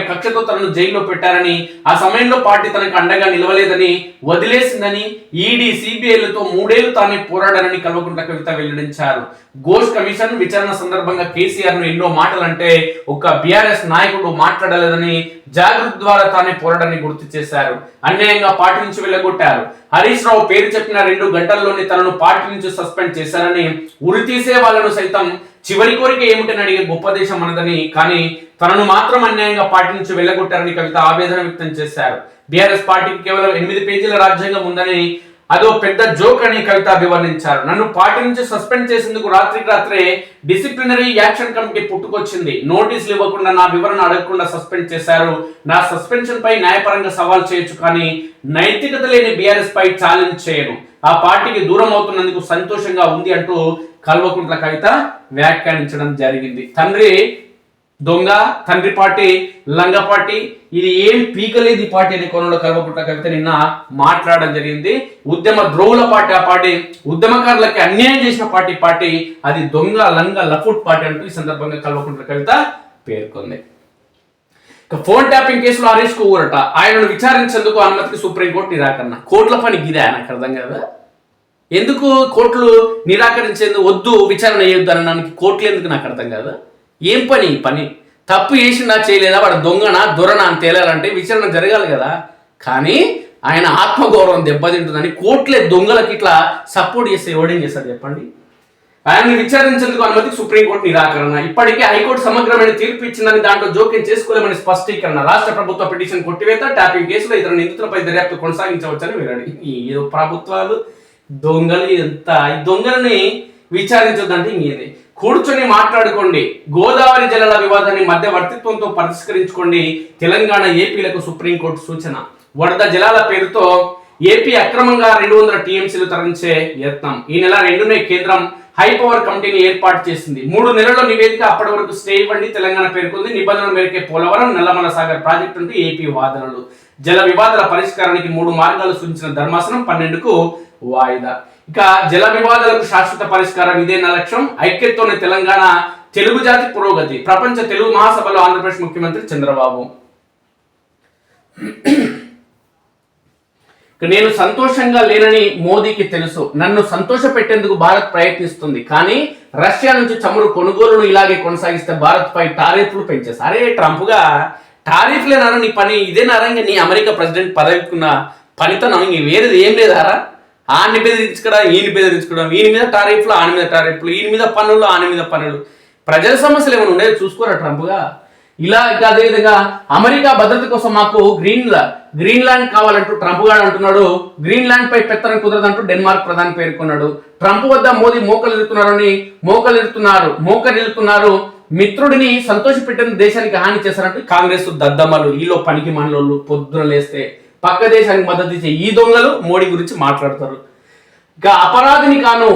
కక్షతో తనను జైల్లో పెట్టారని, ఆ సమయంలో పార్టీ తనకు అండగా నిలవలేదని, వదిలేసిందని, ఈడీ సిబిఐలతో 3 ఏళ్లు తానే పోరాడారని కల్వకుంట్ల కవిత వెల్లడించారు. ఘోష్ కమిషన్ విచారణ సందర్భంగా కేసీఆర్ ను ఎన్నో మాటలంటే ఒక్క బీఆర్ఎస్ నాయకుడు మాట్లాడలేదని, జాగృతి ద్వారా తానే పోరాడాన్ని గుర్తు చేశారు. అన్యాయంగా పార్టీ నుంచి వెళ్ళగొట్టారు. హరీష్ రావు పేరు చెప్పిన 2 గంటల్లోనే తనను పార్టీ నుంచి సస్పెండ్ చేశారని, ఉరి తీసే వాళ్ళను సైతం చివరి కోరిక ఏమిటని అడిగే గొప్ప దేశం మనదని, కానీ తనను మాత్రం అన్యాయంగా పార్టీ నుంచి వెళ్ళగొట్టారని కవిత ఆవేదన వ్యక్తం చేశారు. బీఆర్ఎస్ పార్టీకి కేవలం 8 పేజీల రాజ్యాంగం ఉందని, అదో పెద్ద జోక్ అని కవిత అభివర్ణించారు. నన్ను పార్టీ నుంచి సస్పెండ్ చేసేందుకు రాత్రికి రాత్రే డిసిప్లినరీ యాక్షన్ కమిటీ పుట్టుకొచ్చింది. నోటీసులు ఇవ్వకుండా, నా వివరణ అడగకుండా సస్పెండ్ చేశారు. నా సస్పెన్షన్ పై న్యాయపరంగా సవాల్ చేయొచ్చు, కానీ నైతికత లేని బీఆర్ఎస్ పై ఛాలెంజ్ చేయను. ఆ పార్టీకి దూరం అవుతున్నందుకు సంతోషంగా ఉంది అంటూ కల్వకుంట్ల కవిత వ్యాఖ్యానించడం జరిగింది. తండ్రి దొంగ, తండ్రి పార్టీ లంగ పార్టీ, ఇది ఏం పీకలేదు ఈ పార్టీ అనే కోణంలో కల్వకుంట్ల కవిత నిన్న మాట్లాడడం జరిగింది. ఉద్యమ ద్రోహుల పార్టీ, ఆ పార్టీ ఉద్యమకారులకి అన్యాయం చేసిన పార్టీ, అది దొంగ లంగ లఫుట్ పార్టీ అంటూ ఈ సందర్భంగా కల్వకుంట్ల కవిత పేర్కొంది. ఫోన్ ట్యాపింగ్ కేసులో హరీష్ కు ఊరట, ఆయనను విచారించేందుకు అనుమతికి సుప్రీంకోర్టు నిరాకరణ. కోర్టుల పని గిదే, నాకు అర్థం కదా. ఎందుకు కోర్టులు నిరాకరించేందుకు, వద్దు విచారణ చేయొద్దు అనడానికి కోర్టులు ఎందుకు నాకు అర్థం కాదు. ఏం పని తప్పు చేసిందా చేయలేదా, వాడు దొంగనా దొరనా అని తేలాలంటే విచారణ జరగాలి కదా. కానీ ఆయన ఆత్మగౌరవం దెబ్బతింటుందని కోర్టులే దొంగలకి ఇట్లా సపోర్ట్ చేస్తే ఎవడేం చేస్తారు చెప్పండి. ఆయన్ని విచారించేందుకు అనుమతికి సుప్రీంకోర్టు నిరాకరణ. ఇప్పటికే హైకోర్టు సమగ్రమైన తీర్పు ఇచ్చిందని, దాంట్లో జోక్యం చేసుకోలేమని స్పష్టీకరణ. రాష్ట్ర ప్రభుత్వ పిటిషన్ కొట్టివేత, ట్యాపింగ్ కేసులో ఇతర నిందితులపై దర్యాప్తు కొనసాగించవచ్చని వెల్లడి. ఏదో ప్రభుత్వాలు దొంగలు, ఎంత ఈ దొంగలని విచారించొద్దంటే ఇంకేది. కూర్చొని మాట్లాడుకోండి, గోదావరి జలాల వివాదాన్ని మధ్యవర్తిత్వంతో పరిష్కరించుకోండి. తెలంగాణ ఏపీలకు సుప్రీంకోర్టు సూచన. వరద జలాల పేరుతో ఏపీ అక్రమంగా 200 టీఎంసీలు తరలించే యత్నం. ఈ నెల 2నే కేంద్రం హై పవర్ కమిటీని ఏర్పాటు చేసింది. 3 నెలల్లో నివేదిక, అప్పటి వరకు స్టే ఇవ్వండి తెలంగాణ పేర్కొంది. నిబంధనల మేరకే పోలవరం, నల్లమల సాగర్ ప్రాజెక్టు అంటూ ఏపీ వాదనలు. జల వివాదాల పరిష్కారానికి 3 మార్గాలు సూచించిన ధర్మాసనం 12కు వాయిదా. ఇక జల వివాదాలకు శాశ్వత పరిష్కారం ఇదేనా లక్ష్యం, ఐక్యతతోనే తెలంగాణ తెలుగు జాతి పురోగతి. ప్రపంచ తెలుగు మహాసభలో ఆంధ్రప్రదేశ్ ముఖ్యమంత్రి చంద్రబాబు. నేను సంతోషంగా లేనని మోదీకి తెలుసు. నన్ను సంతోష పెట్టేందుకు భారత్ ప్రయత్నిస్తుంది, కానీ రష్యా నుంచి చమురు కొనుగోలును ఇలాగే కొనసాగిస్తే భారత్ పై టారిఫ్లు పెంచేస్తారు. అరే ట్రంప్గా టారిఫ్లేనారా నీ పని, ఇదేనారా ఇంకా నీ అమెరికా ప్రెసిడెంట్ పదవికున్న పనితనం, ఇంక వేరేది ఏం లేదారా? ఆని బెదిరించుకోవడం, ఈయన బెదిరించుకోవడం, ఈయన మీద టారిఫ్లు, ఆని మీద టారిఫ్లు, ఈయన మీద పన్నులు, ఆని మీద పన్నులు. ప్రజల సమస్యలు ఏమైనా ఉండేది చూసుకోరా ట్రంప్గా. ఇలా అదేవిధంగా అమెరికా భద్రత కోసం మాకు గ్రీన్లాండ్ కావాలంటూ ట్రంప్ గారు అంటున్నాడు. గ్రీన్లాండ్ పై పెత్తనం కుదరదంటూ డెన్మార్క్ ప్రధాని పేర్కొన్నాడు. ట్రంప్ వద్ద మోదీ మోకరిల్లుతున్నారు. మిత్రుడిని సంతోష పెట్టిన దేశానికి హాని చేశారంటూ కాంగ్రెస్ దద్దమ్మలు, ఈలో పనికి మనలోళ్ళు పొద్దున లేస్తే పక్క దేశానికి మద్దతు ఇచ్చే ఈ దొంగలు మోడీ గురించి మాట్లాడతారు. ఇక అపరాధిని కాను,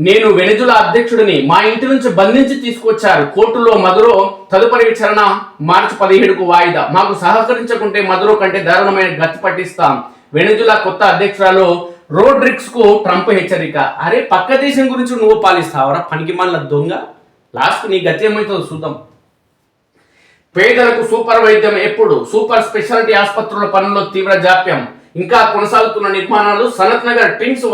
నేను వెనిజులా అధ్యక్షుడిని, మా ఇంటి నుంచి బంధించి తీసుకొచ్చారు. కోర్టులో మదురో తదుపరి విచారణ మార్చి 17కు వాయిదా. మాకు సహకరించకుంటే మదురో కంటే దారుణమైన గతి పట్టిస్తాం. వెనిజులా కొత్త అధ్యక్షురాలు రోడ్రిక్స్ కు ట్రంప్ హెచ్చరిక. అరే పక్క దేశం గురించి నువ్వు పాలిస్తావరా పనికి మళ్ళ దొంగ, లాస్ట్ నీ గతి ఏమైతుందో చూద్దాం. పేదలకు సూపర్ వైద్యం ఎప్పుడు, సూపర్ స్పెషాలిటీ ఆసుపత్రుల పనుల్లో తీవ్ర జాప్యం. ఇంకా కొనసాగుతున్న నిర్మాణాలు. సనత్ నగర్ టిమ్స్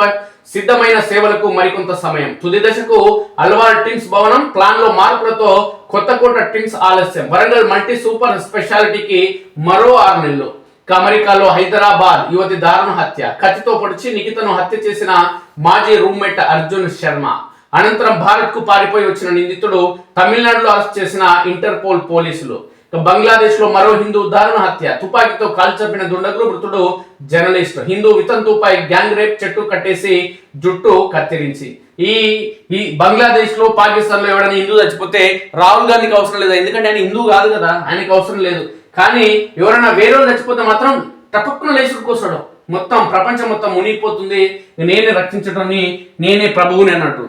సిద్ధమైన సేవలకు మరికొంత సమయం. తుది దశకు అల్వాల్ టిమ్స్ భవనం ప్లాన్ లో మార్పులతో కొత్తకోట టిమ్స్ ఆలస్యం. వరంగల్ మల్టీ సూపర్ స్పెషాలిటీకి మరో 6 నెలలు. అమెరికాలో హైదరాబాద్ యువతి దారుణ హత్య. కత్తితో పొడిచి నిఖితను హత్య చేసిన మాజీ రూమ్మేట్ అర్జున్ శర్మ. అనంతరం భారత్ కు పారిపోయి వచ్చిన నిందితుడు తమిళనాడులో అరెస్ట్ చేసిన ఇంటర్పోల్ పోలీసులు. బంగ్లాదేశ్ లో మరో హిందూ దారుణ హత్య. తుపాకీతో కాల్చంపిన దుండగులు. మృతుడు జర్నలిస్ట్. హిందూ వితంతుపై గ్యాంగ్ రేప్, చెట్టు కట్టేసి జుట్టు కత్తిరించి. ఈ బంగ్లాదేశ్ లో, పాకిస్తాన్ లో ఎవరైనా హిందూ చచ్చిపోతే రాహుల్ గాంధీకి అవసరం లేదు, ఎందుకంటే ఆయన హిందూ కాదు కదా, ఆయనకి అవసరం లేదు. కానీ ఎవరైనా వేరే చచ్చిపోతే మాత్రం టపక్కున లేచుకొస్తాడు. మొత్తం ప్రపంచం మొత్తం మునిగిపోతుంది, నేనే రక్షించడం, నేనే ప్రభువుని అన్నట్టు.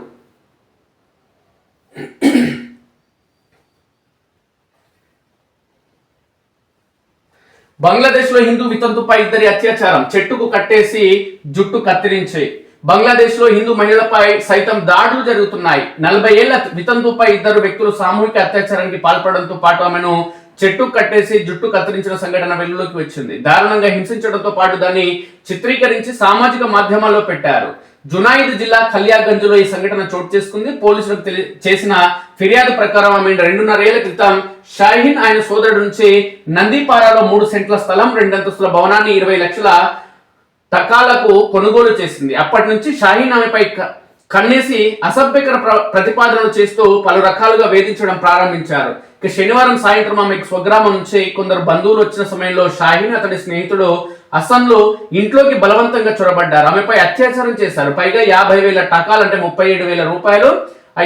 బంగ్లాదేశ్ లో హిందూ వితంతుపై 2 అత్యాచారం. చెట్టుకు కట్టేసి జుట్టు కత్తిరించి. బంగ్లాదేశ్ లో హిందూ మహిళలపై సైతం దాడులు జరుగుతున్నాయి. 40 ఏళ్ల వితంతుపై 2 వ్యక్తులు సామూహిక అత్యాచారానికి పాల్పడడంతో పాటు ఆమెను చెట్టు కట్టేసి జుట్టు కత్తిరించిన సంఘటన వెలుగులోకి వచ్చింది. దారుణంగా హింసించడంతో పాటు దాన్ని చిత్రీకరించి సామాజిక మాధ్యమాల్లో పెట్టారు. జునాయిద్ జిల్లా కల్యాగంజ్ లో ఈ సంఘటన చోటు చేసుకుంది. పోలీసులకు చేసిన ఫిర్యాదు ప్రకారం ఆమె 2.5 ఏళ్ల క్రితం షాహీన్ ఆయన సోదరుడు నుంచి నందిపారాలో 3 సెంట్ల స్థలం, 2 అంతస్తుల భవనాన్ని 20 లక్షల టకాలకు కొనుగోలు చేసింది. అప్పటి నుంచి షాహీన్ ఆమెపై కన్నేసి అసభ్యకర ప్రతిపాదనలు చేస్తూ పలు రకాలుగా వేధించడం ప్రారంభించారు. ఇక శనివారం సాయంత్రం ఆమెకు స్వగ్రామం నుంచి కొందరు బంధువులు వచ్చిన సమయంలో షాహీన్ అతడి స్నేహితుడు అసన్లు ఇంట్లోకి బలవంతంగా చొరబడ్డారు. ఆమెపై అత్యాచారం చేశారు. పైగా 50,000 టకాలు అంటే 37,000 రూపాయలు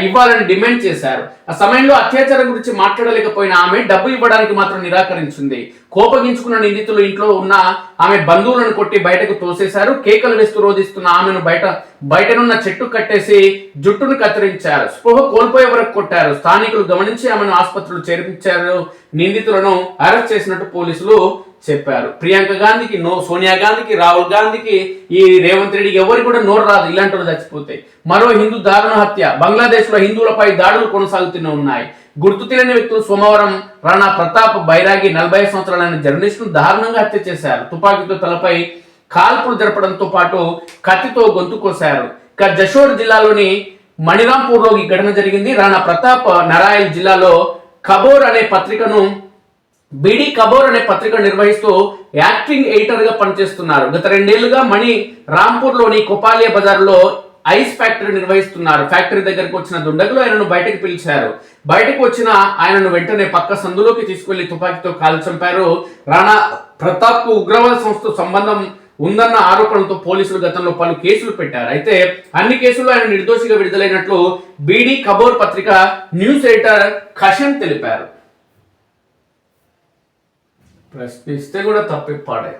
ఇవ్వాలని డిమాండ్ చేశారు. ఆ సమయంలో అత్యాచారం గురించి మాట్లాడలేకపోయిన ఆమె డబ్బు ఇవ్వడానికి మాత్రం నిరాకరించింది. కోపగించుకున్న నిందితులు ఇంట్లో ఉన్న ఆమె బంధువులను కొట్టి బయటకు తోసేశారు. కేకలు వేస్తూ రోధిస్తున్న ఆమెను బయటనున్న చెట్టు కట్టేసి జుట్టును కత్తిరించారు. స్పృహ కోల్పోయే వరకు కొట్టారు. స్థానికులు గమనించి ఆమెను ఆసుపత్రిలో చేర్పించారు. నిందితులను అరెస్ట్ చేసినట్టు పోలీసులు చెప్పారు. ప్రియాంక గాంధీకి సోనియా గాంధీకి, రాహుల్ గాంధీకి, ఈ రేవంత్ రెడ్డికి ఎవరికి కూడా నోరు రాదు ఇలాంటి వాళ్ళు చచ్చిపోతే. మరో హిందూ దారుణ హత్య. బంగ్లాదేశ్ లో హిందువులపై దాడులు కొనసాగుతూనే ఉన్నాయి. గుర్తు తెలియని వ్యక్తులు సోమవారం రాణా ప్రతాప్ బైరాగి 45 సంవత్సరాలైన జర్నలిస్ట్ ను దారుణంగా హత్య చేశారు. తుపాకీతో తలపై కాల్పులు జరపడంతో పాటు కత్తితో గొంతు కోశారు. ఇక జషోర్ జిల్లాలోని మణిరాంపూర్ లో ఈ ఘటన జరిగింది. రాణా ప్రతాప్ నరాయల్ జిల్లాలో కబోర్ అనే పత్రికను బిడి కబోర్ అనే పత్రిక నిర్వహిస్తూ యాక్టింగ్ ఎడిటర్ గా పనిచేస్తున్నారు. గత 2 ఏళ్లుగా మణి రాంపూర్ లోని కొపాలియా బజార్ లో ఐస్ ఫ్యాక్టరీ నిర్వహిస్తున్నారు. ఫ్యాక్టరీ దగ్గరకు వచ్చిన దుండగులు ఆయనను బయటకు పిలిచారు. బయటకు వచ్చిన ఆయనను వెంటనే పక్క సందులోకి తీసుకెళ్లి తుపాకీతో కాల్చి చంపారు. రాణా ప్రతాప్ కు ఉగ్రవాద సంస్థతో సంబంధం ఉందన్న ఆరోపణలతో పోలీసులు గతంలో పలు కేసులు పెట్టారు. అయితే అన్ని కేసుల్లో ఆయన నిర్దోషిగా విడుదలైనట్లు బిడి కబోర్ పత్రిక న్యూస్ ఎడిటర్ ఖషన్ తెలిపారు. ప్రశ్నిస్తే కూడా తప్పిపాడే.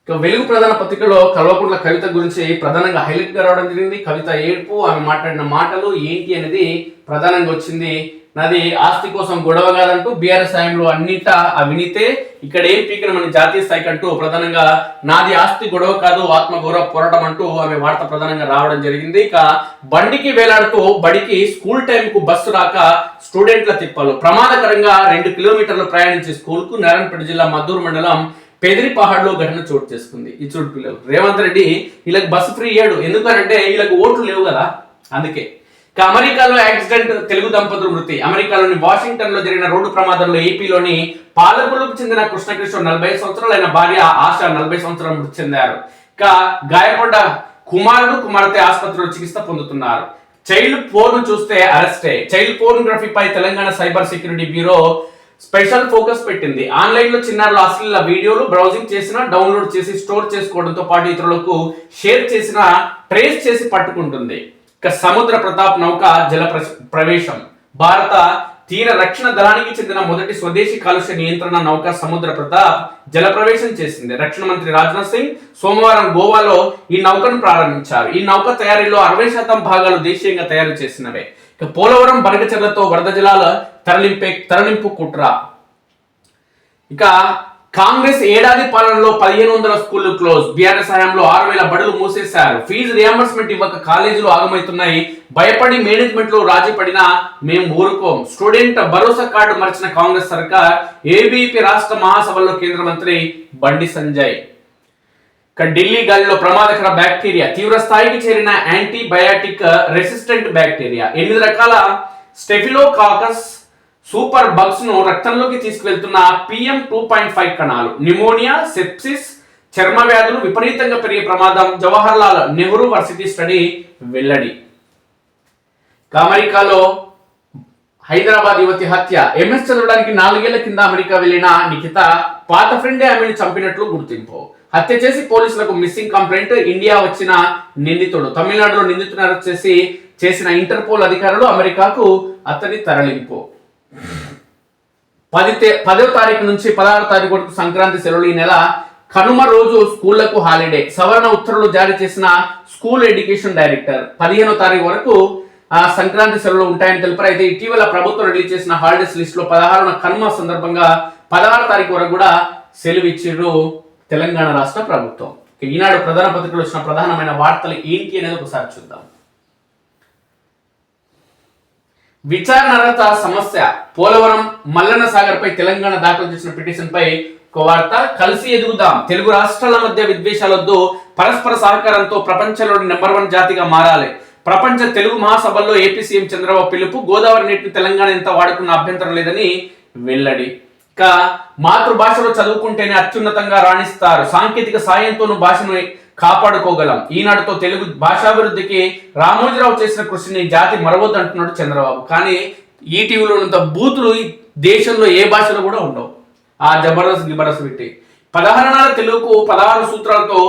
వెలుగు ప్రధాన పత్రికలో కల్వకుంట్ల కవిత గురించి ప్రధానంగా హైలైట్ గా రావడం జరిగింది. కవిత ఏడుపు, ఆమె మాట్లాడిన మాటలు ఏంటి అనేది ప్రధానంగా వచ్చింది. నాది ఆస్తి కోసం గొడవ కాదంటూ బీఆర్ఎస్ సాయంలో అన్నిటా అవినీతే, ఇక్కడ ఏం పీకిన మన జాతీయ స్థాయికి అంటూ ప్రధానంగా నాది ఆస్తి గొడవ కాదు ఆత్మగౌరవ పోరాటం అంటూ ఆమె వార్త ప్రధానంగా రావడం జరిగింది. ఇక బండికి వేలాడుతూ బడికి స్కూల్ టైం కు బస్సు రాక స్టూడెంట్ల తిప్పలు. ప్రమాదకరంగా 2 కిలోమీటర్లు ప్రయాణించే స్కూల్ కు నారాయణపేట జిల్లా మద్దూరు మండలం పెదిరిపహాడ్లో ఘటన చోటు చేసుకుంది. ఈ చూడు పిల్లలు, రేవంత్ రెడ్డి వీళ్ళకి బస్సు ఫ్రీ ఇయ్యాడు. ఎందుకంటే వీళ్ళకి ఓట్లు లేవు కదా, అందుకే. అమెరికాలో యాక్సిడెంట్, తెలుగు దంపతులు మృతి. అమెరికాలోని వాషింగ్టన్ లో జరిగిన రోడ్డు ప్రమాదంలో ఏపీలోని పాలకొల్లుకు చెందిన కృష్ణకిషోర్ 45 సంవత్సరాలు, ఆయన భార్య ఆశ 40 సంవత్సరాలు మృతి చెందారు. ఇక గాయపడ్డ కుమారుడు కుమార్తె ఆసుపత్రిలో చికిత్స పొందుతున్నారు. చైల్డ్ పోర్న్ చూస్తే అరెస్టే. చైల్డ్ పోర్నోగ్రఫీపై Telangana cyber security bureau special focus పెట్టింది. ఆన్లైన్ లో చిన్నారులు అశ్లీల వీడియోలు బ్రౌజింగ్ చేసిన, డౌన్లోడ్ చేసి స్టోర్ చేసుకోవడంతో పాటు ఇతరులకు షేర్ చేసిన ట్రేస్ చేసి పట్టుకుంటుంది. ఇక సముద్ర ప్రతాప్ నౌక జల ప్రవేశం. భారత తీర రక్షణ దళానికి చెందిన మొదటి స్వదేశీ కాలుష్య నియంత్రణ నౌక సముద్ర ప్రతాప్ జల ప్రవేశం చేసింది. రక్షణ మంత్రి రాజ్నాథ్ సింగ్ సోమవారం గోవాలో ఈ నౌకను ప్రారంభించారు. ఈ నౌక తయారీలో 60% భాగాలు దేశీయంగా తయారు చేసినవే. ఇక పోలవరం బనకచెర్లతో వరద జలాల తరలింపు కుట్ర. ఇక కాంగ్రెస్ ఏడాది పాలనలో 1500 స్కూళ్లు క్లోజ్. బీఆర్ఎస్ హయాంలో 6000 బడులు మూసేశారు. ఫీజు రియంబర్స్మెంట్ ఇవ్వక కాలేజీలు ఆగమవుతున్నాయి. భయపడి మేనేజ్మెంట్ లో రాజీ పడినా మేము ఊరుకోం. స్టూడెంట్ భరోసా కార్డు మరిచిన కాంగ్రెస్ సర్కార్. ఏబీపీ రాష్ట్ర మహాసభలో కేంద్ర మంత్రి బండి సంజయ్. ఢిల్లీ గాలిలో ప్రమాదకర బ్యాక్టీరియా. తీవ్ర స్థాయికి చేరిన యాంటీబయాటిక్ రెసిస్టెంట్ బ్యాక్టీరియా 8 రకాల స్టెఫిలోకాకస్ సూపర్ బగ్స్ ను రక్తంలోకి తీసుకువెళ్తున్న PM2.5 కణాలు. న్యూమోనియా, సెప్సిస్, చర్మ వ్యాధులు విపరీతంగా పెరిగే ప్రమాదం. జవహర్ లాల్ నెహ్రూ వర్సిటీ స్టడీ వెల్లడి. అమెరికాలో హైదరాబాద్ యువతి హత్య. ఎంఎస్ చదవడానికి 4 ఏళ్ల కింద అమెరికా వెళ్లిన నిఖిత పాత ఫ్రెండే ఆమెను చంపినట్లు గుర్తింపు. హత్య చేసి పోలీసులకు మిస్సింగ్ కంప్లైంట్. ఇండియా వచ్చిన నిందితుడు. తమిళనాడులో నిందితుని అరెస్ట్ చేసిన ఇంటర్పోల్ అధికారులు అమెరికాకు అతని తరలింపు. 10వ తారీఖు నుంచి 16వ తారీఖు వరకు సంక్రాంతి సెలవులు. ఈ నెల కనుమ రోజు స్కూళ్లకు హాలిడే. సవరణ ఉత్తర్వులు జారీ చేసిన స్కూల్ ఎడ్యుకేషన్ డైరెక్టర్. 15వ తారీఖు వరకు సంక్రాంతి సెలవులు ఉంటాయని తెలిపారు. అయితే ఇటీవల ప్రభుత్వం రిలీజ్ చేసిన హాలిడేస్ లిస్ట్ లో 16వ కనుమ సందర్భంగా 16వ తారీఖు వరకు కూడా సెలవు ఇచ్చిర్రు తెలంగాణ రాష్ట్ర ప్రభుత్వం. ఈనాడు ప్రధాన పత్రికలు వచ్చిన ప్రధానమైన వార్తలు ఏంటి అనేది ఒకసారి చూద్దాం. విచారణరత సమస్య. పోలవరం మల్లన్న సాగర్ పై తెలంగాణ దాఖలు చేసిన పిటిషన్ పై ఒక వార్త. కలిసి ఎదుగుదాం. తెలుగు రాష్ట్రాల మధ్య విద్వేషాలొద్దు. పరస్పర సహకారంతో ప్రపంచంలోని #1 జాతిగా మారాలి. ప్రపంచ తెలుగు మహాసభల్లో ఏపీ సీఎం చంద్రబాబు పిలుపు. గోదావరి నీటిని తెలంగాణ ఎంత వాడుకున్న అభ్యంతరం లేదని వెల్లడి. ఇక మాతృభాషలో చదువుకుంటేనే అత్యున్నతంగా రాణిస్తారు. సాంకేతిక సాయంతోనూ భాషను కాపాడుకోగలం. ఈనాడుతో తెలుగు భాషాభివృద్ధికి రామోజీరావు చేసిన కృషిని జాతి మరవద్దు అంటున్నాడు చంద్రబాబు. కానీ ఈటీవీలో ఉన్నంత బూతులు దేశంలో ఏ భాషలో కూడా ఉండవు. ఆ జబర్దస్త్ గిబర్దస్త్ పెట్టి 16 తెలుగుకు 16 సూత్రాలతో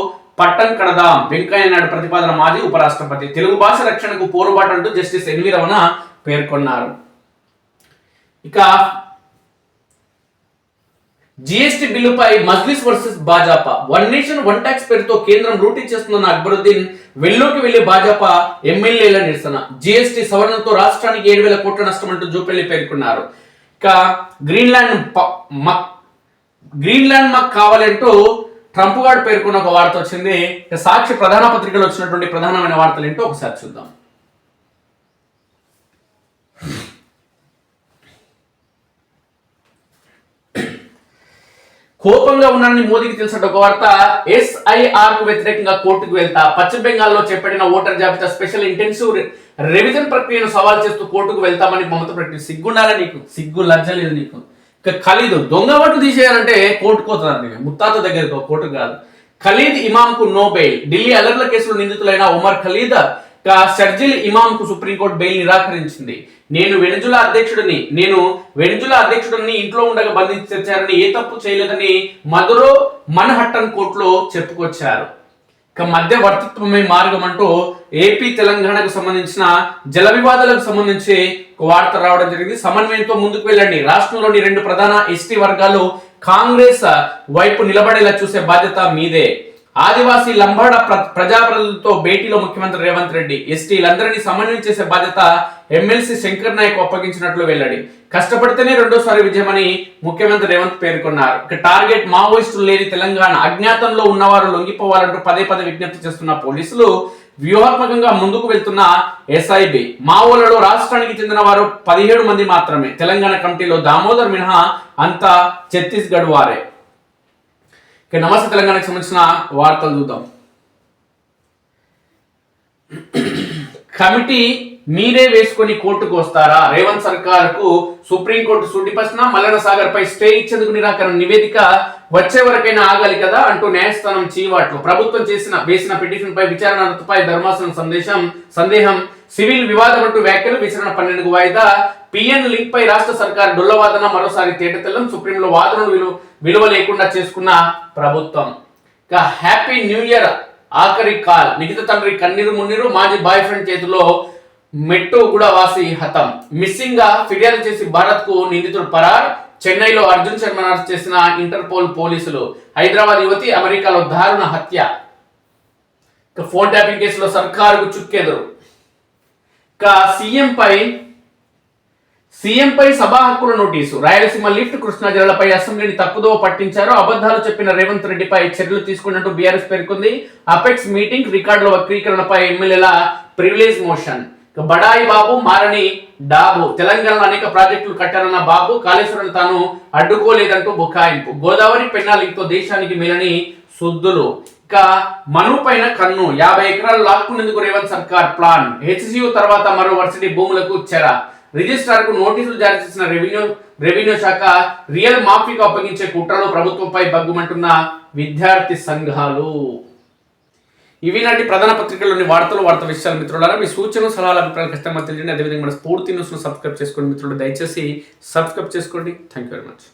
పట్టం కడదాం. వెంకయ్య నాయుడు ప్రతిపాదన. మాజీ ఉపరాష్ట్రపతి. తెలుగు భాష రక్షణకు పోరుబాటు అంటూ జస్టిస్ ఎన్వి రమణ పేర్కొన్నారు. ఇక జిఎస్టీ బిల్లుపై Majlis versus Bhajapa. One nation one tax పేరుతో కేంద్రం లూటీ చేస్తున్న అక్బరుద్దీన్ వెల్లోకి వెళ్లి భాజపా ఎమ్మెల్యేల నిరసన. జిఎస్టీ సవరణతో రాష్ట్రానికి 7,000 కోట్ల నష్టం అంటూ జూపల్లి పేర్కొన్నారు. ఇక గ్రీన్లాండ్ మాకు కావాలంటూ ట్రంప్ గారు పేర్కొన్న ఒక వార్త వచ్చింది. సాక్షి ప్రధాన పత్రికలో వచ్చినటువంటి ప్రధానమైన వార్తలు ఏంటో ఒకసారి చూద్దాం. కోపంగా ఉన్నారని మోదీకి తెలిసిన ఒక వార్త. SIR కు వ్యతిరేకంగా కోర్టుకు వెళ్తా. పశ్చిమ బెంగాల్లో చేపట్టిన ఓటర్ జాబితా స్పెషల్ ఇంటెన్సివ్ రివిజన్ ప్రక్రియను సవాల్ చేస్తూ కోర్టుకు వెళ్తామని మమత ప్రకటన. సిగ్గుండాలా నీకు? సిగ్గు లజ్జ లేదు నీకు? ఇక ఖలీద్ దొంగ ఓటు తీసేయాలంటే కోర్టుకు పోతున్నారు. ముత్తాత దగ్గరకు, కోర్టు కాదు. ఖలీద్ ఇమామ్ కు నో బెయిల్. ఢిల్లీ అల్లర్ల కేసులో నిందితులైన ఉమర్ ఖలీద్ షర్జిల్ ఇమామ్ కు సుప్రీంకోర్టు బెయిల్ నిరాకరించింది. నేను వెనిజులా అధ్యక్షుడిని ఇంట్లో ఉండగా బంధించి తెచ్చారని, ఏ తప్పు చేయలేదని మదురో మన్హట్టన్ కోర్టులో చెప్పుకొచ్చారు. ఇక మధ్యవర్తిత్వమే మార్గం అంటూ ఏపీ తెలంగాణకు సంబంధించిన జల వివాదాలకు సంబంధించి వార్త రావడం జరిగింది. సమన్వయంతో ముందుకు వెళ్ళండి. రాష్ట్రంలోని 2 ప్రధాన ఎస్టీ వర్గాలు కాంగ్రెస్ వైపు నిలబడేలా చూసే బాధ్యత మీదే. ఆదివాసీ లంబాడ ప్రజాప్రతినిధులతో భేటీలో ముఖ్యమంత్రి రేవంత్ రెడ్డి. ఎస్టీలందరినీ సమన్వయం చేసే బాధ్యత ఎమ్మెల్సీ శంకర్ నాయక్ అప్పగించినట్లు వెల్లడి. కష్టపడితేనే రెండోసారి విజయమని ముఖ్యమంత్రి రేవంత్ పేర్కొన్నారు. టార్గెట్ మావోయిస్టులు లేని తెలంగాణ. అజ్ఞాతంలో ఉన్నవారు లొంగిపోవాలంటూ పదే విజ్ఞప్తి చేస్తున్న పోలీసులు. వ్యూహాత్మకంగా ముందుకు వెళ్తున్న ఎస్ఐబి. మావోలలో రాష్ట్రానికి చెందిన వారు 17 మంది మాత్రమే. తెలంగాణ కమిటీలో దామోదర్ మినహా అంతా ఛత్తీస్గఢ్ వారే. నమస్తే తెలంగాణకు సంబంధించిన వార్తలు చూద్దాం. కమిటీ మీరే వేసుకొని కోర్టుకు వస్తారా? రేవంత్ సర్కార్కు సుప్రీంకోర్టు సూటి ప్రశ్న. మల్లన్న సాగర్ పై స్టే ఇచ్చేందుకు నిరాకరణ. నివేదిక వచ్చే వరకైనా ఆగాలి కదా అంటూ న్యాయస్థానం చీవాట్లు. ప్రభుత్వం వేసిన పిటిషన్ పై విచారణ రద్దుపై ధర్మాసనం సందేహం. సివిల్ వివాదం అంటూ వ్యాఖ్యలు. విచారణ 12కు వాయిదా. పిఎన్ లింక్ పై రాష్ట్ర సర్కార్ డొల్లవాదన. మరోసారి తేటతెల్లం. సుప్రీంలో వాదనలు విలువ లేకుండా చేసుకున్న ప్రభుత్వం. హ్యాపీ న్యూ ఇయర్ ఆఖరి కాల్. నిఖిత తండ్రి కన్నీరు మున్నీరు. మాజీ బాయ్ ఫ్రెండ్ చేతిలో మెట్టు కూడా వాసి హతం. మిస్సింగ్ గా ఫిర్యాదు చేసి భారత్ కు నిందితుడు పరార్. చెన్నైలో అర్జున్ శర్మ అరెస్ట్ చేసిన ఇంటర్పోల్ పోలీసులు. హైదరాబాద్ యువతి అమెరికాలో దారుణ హత్య. ఫోన్ ట్యాపింగ్ కేసులో సర్కారుకు చుక్కెదురు. సీఎం పై సీఎంపై సభా హక్కుల నోటీసు. రాయలసీమ లిఫ్ట్ కృష్ణా జిల్లాలపై అసెంబ్లీని తప్పుదోవ పట్టించారు. అబద్ధాలు చెప్పిన రేవంత్ రెడ్డిపై చర్యలు తీసుకున్నట్టు బీఆర్ఎస్ పేర్కొంది. అపెక్స్ మీటింగ్ రికార్డుల వక్రీకరణపై ఎమ్మెల్యేల ప్రివిలేజ్ మోషన్. బడాయి బాబు మారని డాబు. తెలంగాణలో అనేక ప్రాజెక్టులు కట్టారన్న బాబు కాళేశ్వరం తాను అడ్డుకోలేదంటూ బుకాయింపు. గోదావరి పెన్నాలితో దేశానికి మేలని సుద్దులు. ఇక మను పైన కన్ను. 50 ఎకరాలు లాక్కునేందుకు రేవంత్ సర్కార్ ప్లాన్. హెచ్సియు తర్వాత మరో వర్సిటీ భూములకు చెర. రిజిస్ట్రార్ కు నోటీసులు జారీ చేసిన రెవెన్యూ శాఖ. రియల్ మాఫీకి అప్పగించే కుట్రలో ప్రభుత్వంపై బగ్గుమంటున్న విద్యార్థి సంఘాలు. ఇవి నాటి ప్రధాన పత్రికల్లోని వార్తా విషయాలు. మిత్రులారా, మీ సూచనలు సలహాలు అభిప్రాయాలు ఖచ్చితంగా తెలియండి. అదేవిధంగా మన స్ఫూర్తి న్యూస్ ను సబ్స్క్రైబ్ చేసుకోండి మిత్రులు. దయచేసి సబ్స్క్రైబ్ చేసుకోండి. Thank you very much.